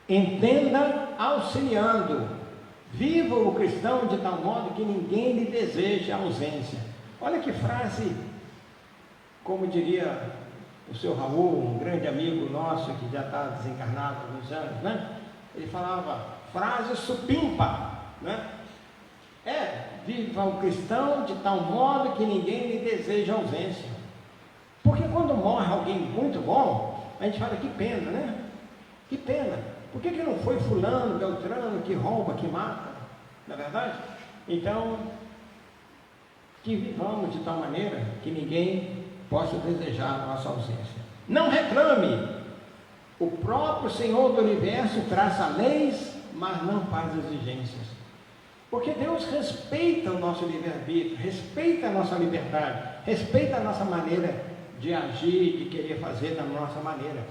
Entenda auxiliando. Viva o cristão de tal modo que ninguém lhe deseje a ausência. Olha que frase, como diria o seu Raul, um grande amigo nosso que já está desencarnado há alguns anos, né? Ele falava, frase supimpa, né? Viva o cristão de tal modo que ninguém lhe deseja ausência. Porque quando morre alguém muito bom, a gente fala, que pena, né? Que pena. Por que não foi fulano, beltrano, que rouba, que mata? Não é verdade? Então, que vivamos de tal maneira que ninguém possa desejar a nossa ausência. Não reclame. O próprio Senhor do Universo traça leis, mas não faz exigências. Porque Deus respeita o nosso livre-arbítrio, respeita a nossa liberdade, respeita a nossa maneira de agir, de querer fazer da nossa maneira.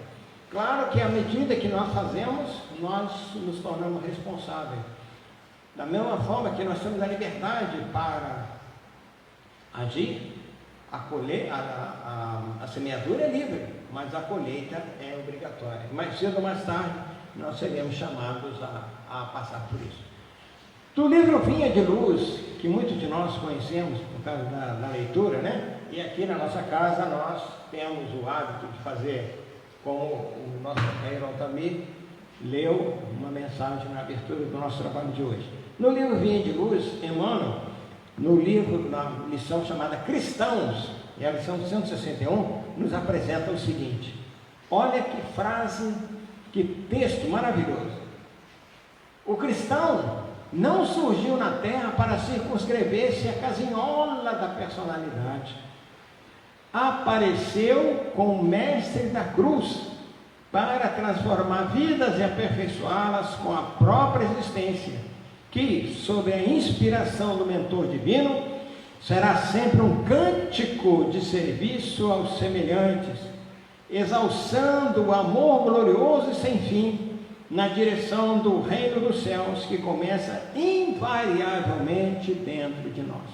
Claro que à medida que nós fazemos, nós nos tornamos responsáveis. Da mesma forma que nós temos a liberdade para agir, a semeadura é livre, mas a colheita é obrigatória. Mais cedo ou mais tarde, nós seremos chamados a passar por isso. Do livro Vinha de Luz, que muitos de nós conhecemos por causa da leitura, né? E aqui na nossa casa nós temos o hábito de fazer, como o nosso companheiro Altamir leu uma mensagem na abertura do nosso trabalho de hoje. No livro Vinha de Luz, Emmanuel, no livro, na lição chamada Cristãos, e a lição 161, nos apresenta o seguinte: olha que frase, que texto maravilhoso. O cristão não surgiu na terra para circunscrever-se a casinhola da personalidade. Apareceu com o mestre da cruz para transformar vidas e aperfeiçoá-las com a própria existência, que, sob a inspiração do mentor divino, será sempre um cântico de serviço aos semelhantes, exalçando o amor glorioso e sem fim na direção do reino dos céus, que começa invariavelmente dentro de nós.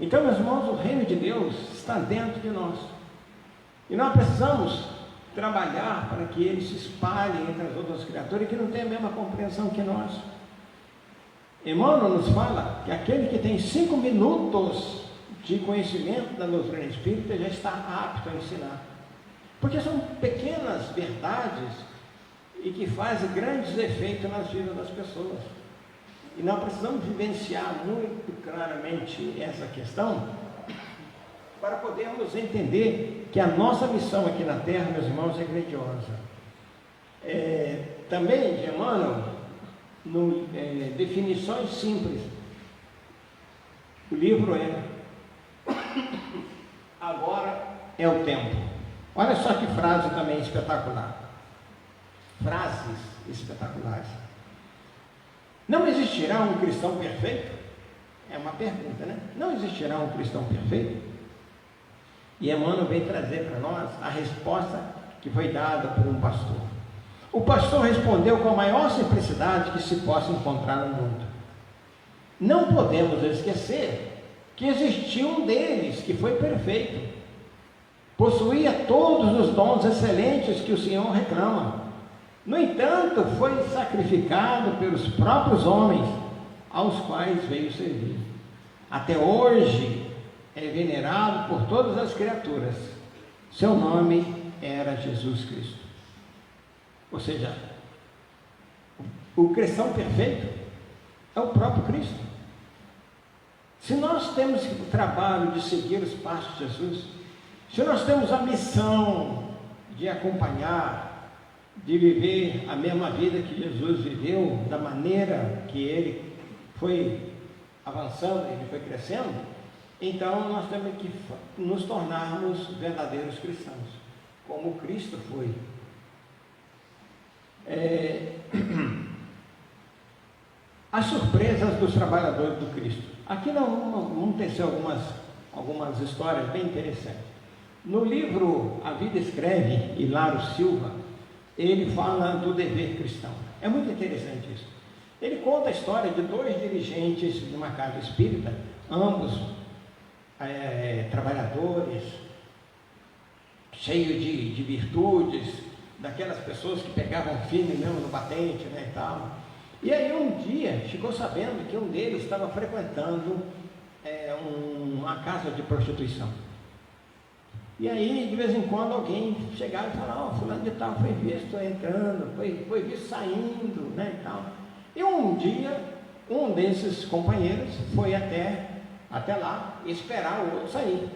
Então, meus irmãos, o reino de Deus está dentro de nós, e nós precisamos trabalhar para que ele se espalhe entre as outras criaturas que não têm a mesma compreensão que nós. Emmanuel nos fala que aquele que tem 5 minutos de conhecimento da doutrina espírita já está apto a ensinar, porque são pequenas verdades e que fazem grandes efeitos nas vidas das pessoas. E nós precisamos vivenciar muito claramente essa questão para podermos entender que a nossa missão aqui na Terra, meus irmãos, é grandiosa. Também, Emmanuel, definições simples, o livro Agora é o Tempo. Olha só que frase também espetacular. Frases espetaculares. Não existirá um cristão perfeito? É uma pergunta, né? Não existirá um cristão perfeito? E Emmanuel vem trazer para nós a resposta que foi dada por um pastor. O pastor respondeu com a maior simplicidade que se possa encontrar no mundo. Não podemos esquecer que existiu um deles que foi perfeito. Possuía todos os dons excelentes que o Senhor reclama. No entanto, foi sacrificado pelos próprios homens, aos quais veio servir. Até hoje é venerado por todas as criaturas. Seu nome era Jesus Cristo. Ou seja, o cristão perfeito é o próprio Cristo. Se nós temos o trabalho de seguir os passos de Jesus, se nós temos a missão de acompanhar, de viver a mesma vida que Jesus viveu, da maneira que ele foi avançando, ele foi crescendo, então nós temos que nos tornarmos verdadeiros cristãos, como Cristo foi. As surpresas dos trabalhadores do Cristo. Aqui vamos tecer algumas histórias bem interessantes. No livro A Vida Escreve, Hilário Silva, ele fala do dever cristão. É muito interessante isso. Ele conta a história de 2 dirigentes de uma casa espírita, ambos trabalhadores, cheios de virtudes, daquelas pessoas que pegavam firme mesmo no batente, né, e tal. E aí um dia ficou sabendo que um deles estava frequentando uma casa de prostituição. E aí, de vez em quando, alguém chegava e falava: fulano de tal foi visto entrando, foi visto saindo, né, e tal. E um dia, um desses companheiros foi até lá esperar o outro sair.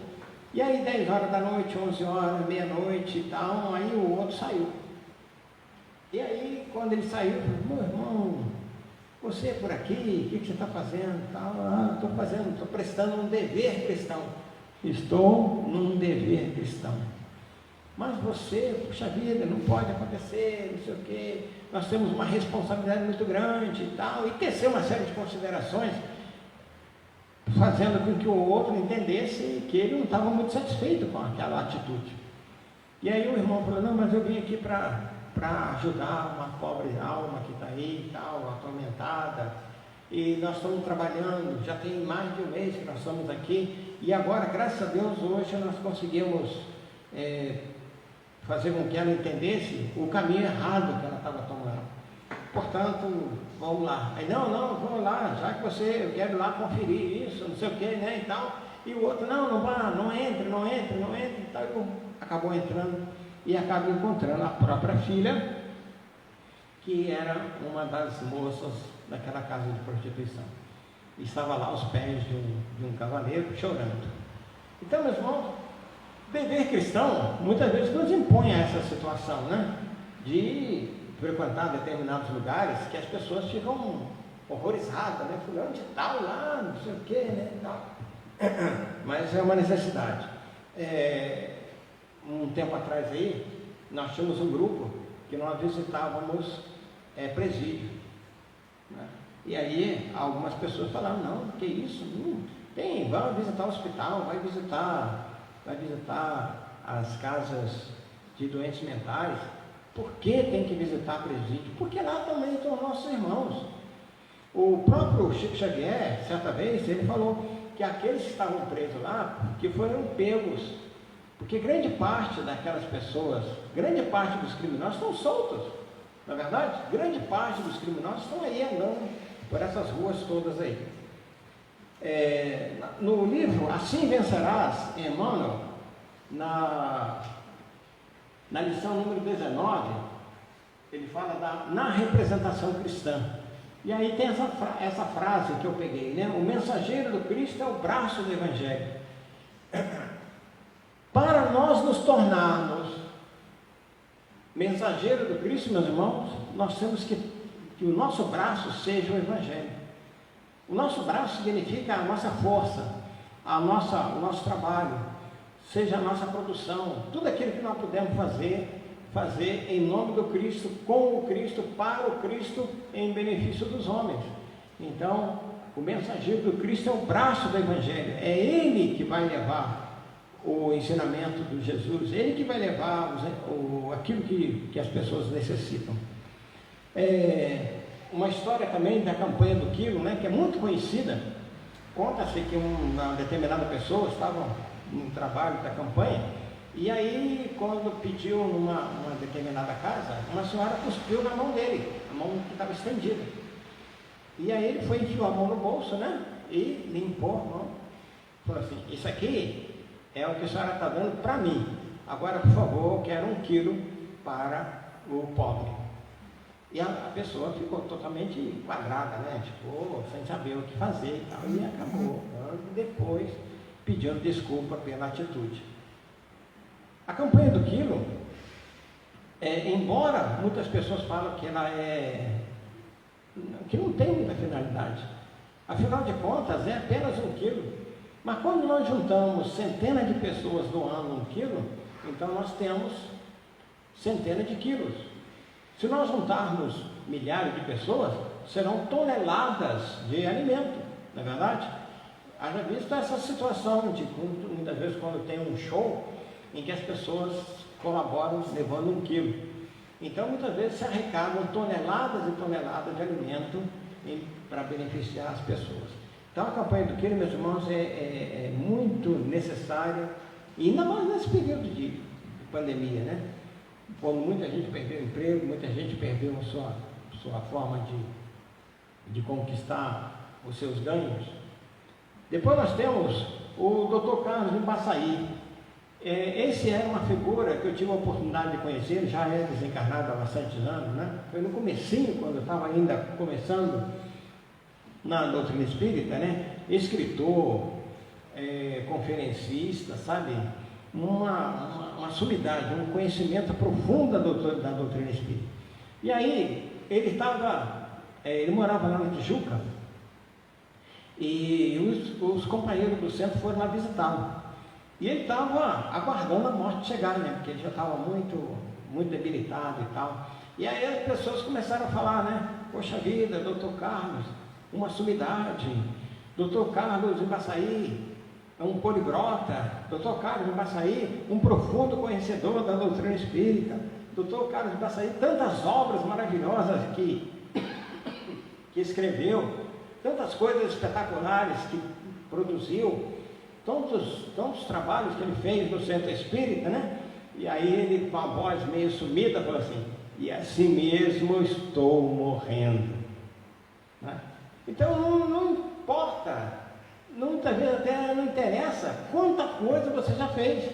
E aí, 10 horas da noite, 11 horas, meia-noite e tal, aí o outro saiu. E aí, quando ele saiu, eu falei: meu irmão, você é por aqui, o que você está fazendo? Estou prestando um dever cristão. Estou num dever cristão. Mas você, puxa vida, não pode acontecer, não sei o quê, nós temos uma responsabilidade muito grande e tal, e tecer uma série de considerações, fazendo com que o outro entendesse que ele não estava muito satisfeito com aquela atitude. E aí o irmão falou: não, mas eu vim aqui para ajudar uma pobre alma que está aí e tal, atormentada, e nós estamos trabalhando, já tem mais de um mês que nós estamos aqui, e agora, graças a Deus, hoje nós conseguimos fazer com que ela entendesse o caminho errado que ela estava tomando. Portanto, vamos lá. Aí, não, vamos lá, já que eu quero lá conferir isso, não sei o que, né, e tal. E o outro: não vá, não entre, e tal. E acabou entrando e acaba encontrando a própria filha, que era uma das moças daquela casa de prostituição. E estava lá aos pés de um cavaleiro chorando. Então, meus irmãos, dever cristão muitas vezes nos impõe a essa situação, né? De frequentar determinados lugares que as pessoas ficam horrorizadas, né? Fulano de tal lá, não sei o que, né? Tal. Mas é uma necessidade. Um tempo atrás aí, nós tínhamos um grupo que nós visitávamos presídio, né? E aí algumas pessoas falaram, não, que isso? Vai visitar o hospital, vai visitar as casas de doentes mentais. Por que tem que visitar presídio? Porque lá também estão nossos irmãos. O próprio Chico Xavier, certa vez, ele falou que aqueles que estavam presos lá, que foram pegos, porque grande parte daquelas pessoas, grande parte dos criminosos estão soltos, não é verdade? Grande parte dos criminosos estão aí andando por essas ruas todas aí. No livro Assim Vencerás, Emmanuel, na lição número 19, ele fala na representação cristã. E aí tem essa frase que eu peguei, né? O mensageiro do Cristo é o braço do Evangelho. Para nós nos tornarmos mensageiro do Cristo, meus irmãos, nós temos que o nosso braço seja o Evangelho. O nosso braço significa a nossa força, o nosso trabalho, seja a nossa produção, tudo aquilo que nós pudermos fazer em nome do Cristo, com o Cristo, para o Cristo, em benefício dos homens. Então, o mensageiro do Cristo é o braço do Evangelho, é ele que vai levar o ensinamento de Jesus, ele que vai levar aquilo que as pessoas necessitam. Uma história também da campanha do quilo, né, que é muito conhecida. Conta-se que uma determinada pessoa estava no trabalho da campanha, e aí quando pediu numa determinada casa, uma senhora cuspiu na mão dele, a mão que estava estendida, e aí ele foi, enfiou a mão no bolso, né, e limpou a mão, falou assim, isso aqui é o que a senhora está dando para mim, agora por favor, eu quero 1 quilo para o pobre. E a pessoa ficou totalmente quadrada, né, ficou sem saber o que fazer e tal, e acabou depois pedindo desculpa pela atitude. A campanha do quilo, embora muitas pessoas falam que ela que não tem muita finalidade, afinal de contas é apenas 1 quilo, mas quando nós juntamos centenas de pessoas doando 1 quilo, então nós temos centenas de quilos. Se nós juntarmos milhares de pessoas, serão toneladas de alimento, não é verdade? Haja visto essa situação de muitas vezes quando tem um show em que as pessoas colaboram levando 1 quilo. Então muitas vezes se arrecadam toneladas e toneladas de alimento para beneficiar as pessoas. Então a campanha do quilo, meus irmãos, é muito necessária, e ainda mais nesse período de pandemia, né? Quando muita gente perdeu o emprego, muita gente perdeu a sua forma de conquistar os seus ganhos. Depois nós temos o Dr. Carlos Embaçaí. Esse é uma figura que eu tive a oportunidade de conhecer, ele já é desencarnado há bastantes anos, né? Foi no comecinho, quando eu estava ainda começando na doutrina espírita, né? Escritor, conferencista, sabe? Uma sumidade, um conhecimento profundo da doutrina espírita. E aí, ele morava lá na Tijuca, e os companheiros do centro foram lá visitá-lo. E ele estava aguardando a morte chegar, né? Porque ele já estava muito, muito debilitado e tal. E aí as pessoas começaram a falar, né? Poxa vida, doutor Carlos, uma sumidade, doutor Carlos Embaçaí, um poliglota, doutor Carlos Embaçaí, um profundo conhecedor da doutrina espírita, doutor Carlos Embaçaí, tantas obras maravilhosas que escreveu, tantas coisas espetaculares que produziu, tantos trabalhos que ele fez no centro espírita, né? E aí ele, com a voz meio sumida, falou assim, e assim mesmo estou morrendo, né? Então não importa, muitas vezes até não interessa quanta coisa você já fez.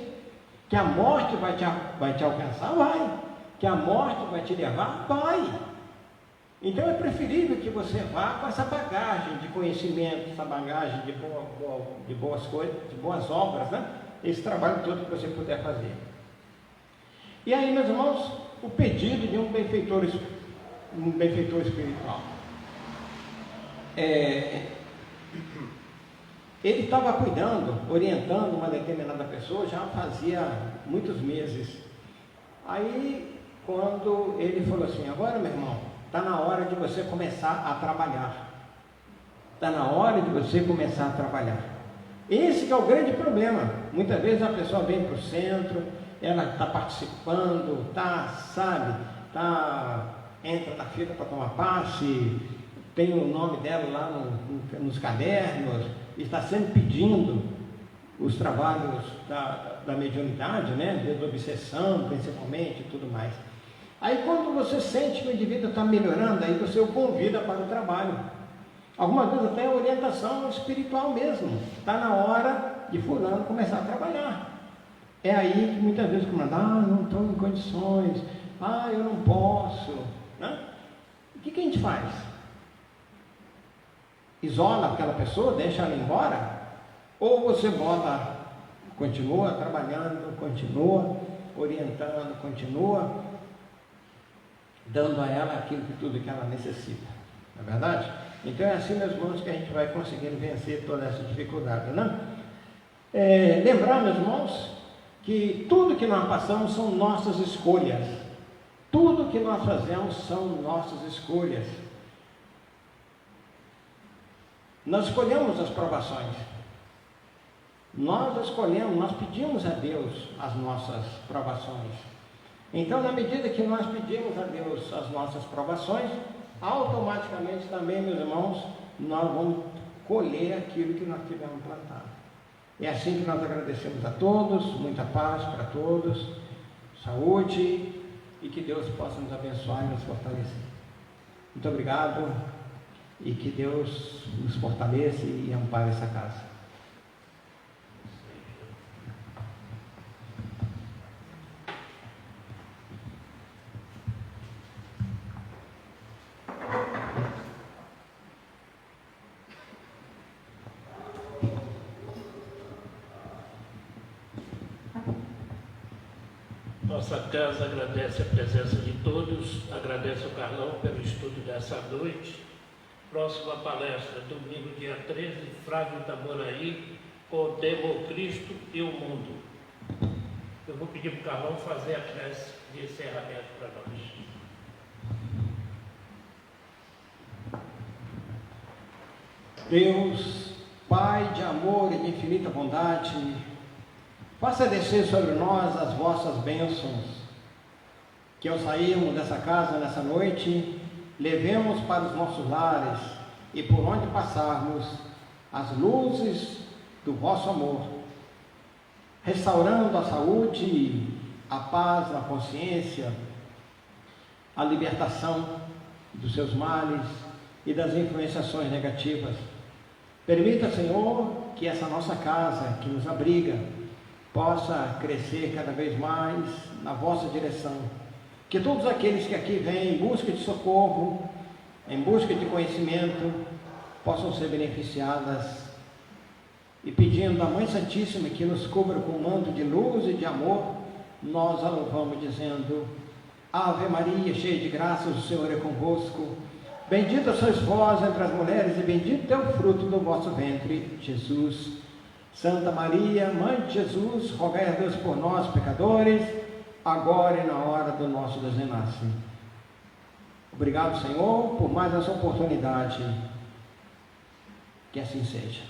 Que a morte vai te alcançar, vai. Que a morte vai te levar, vai. Então é preferível que você vá com essa bagagem de conhecimento, essa bagagem de boas coisas, de boas obras, né? Esse trabalho todo que você puder fazer. E aí, meus irmãos, o pedido de um benfeitor espiritual. Ele estava cuidando, orientando uma determinada pessoa, já fazia muitos meses. Aí quando ele falou assim: agora, meu irmão, está na hora de você começar a trabalhar. Está na hora de você começar a trabalhar. Esse que é o grande problema. Muitas vezes a pessoa vem para o centro, ela está participando, entra na fila para tomar passe, tem o nome dela lá nos cadernos, está sempre pedindo os trabalhos da mediunidade, né? Desde a obsessão, principalmente, e tudo mais. Aí quando você sente que o indivíduo está melhorando, aí você o convida para o trabalho. Algumas vezes até orientação espiritual mesmo. Está na hora de fulano começar a trabalhar. É aí que muitas vezes comanda: não estou em condições, eu não posso. Né? O que a gente faz? Isola aquela pessoa, deixa ela embora? Ou você continua trabalhando, continua orientando, continua dando a ela tudo que ela necessita. Não é verdade? Então é assim, meus irmãos, que a gente vai conseguindo vencer toda essa dificuldade, né? Lembrar, meus irmãos, que tudo que nós passamos são nossas escolhas. Tudo que nós fazemos são nossas escolhas. Nós escolhemos as provações. Nós pedimos a Deus as nossas provações. Então, na medida que nós pedimos a Deus as nossas provações, automaticamente também, meus irmãos, nós vamos colher aquilo que nós tivemos plantado. É assim que nós agradecemos a todos, muita paz para todos, saúde, e que Deus possa nos abençoar e nos fortalecer. Muito obrigado, e que Deus nos fortaleça e ampare essa casa. Nossa casa agradece a presença de todos, agradece ao Carlão pelo estudo dessa noite. Próxima palestra, domingo, dia 13, Flávio Itaboraí, com o tema Cristo e o Mundo. Eu vou pedir para o Carlão fazer a prece de encerramento para nós. Deus, Pai de amor e de infinita bondade, faça descer sobre nós as vossas bênçãos, que ao sairmos dessa casa nessa noite, levemos para os nossos lares e por onde passarmos as luzes do vosso amor, restaurando a saúde, a paz na consciência, a libertação dos seus males e das influenciações negativas. Permita, Senhor, que essa nossa casa que nos abriga possa crescer cada vez mais na vossa direção. Que todos aqueles que aqui vêm em busca de socorro, em busca de conhecimento, possam ser beneficiadas. E pedindo à Mãe Santíssima que nos cubra com um manto de luz e de amor, nós a louvamos dizendo: Ave Maria, cheia de graças, o Senhor é convosco. Bendita sois vós entre as mulheres e bendito é o fruto do vosso ventre, Jesus. Santa Maria, Mãe de Jesus, rogai a Deus por nós, pecadores, agora e na hora do nosso desenlace. Obrigado, Senhor, por mais essa oportunidade. Que assim seja.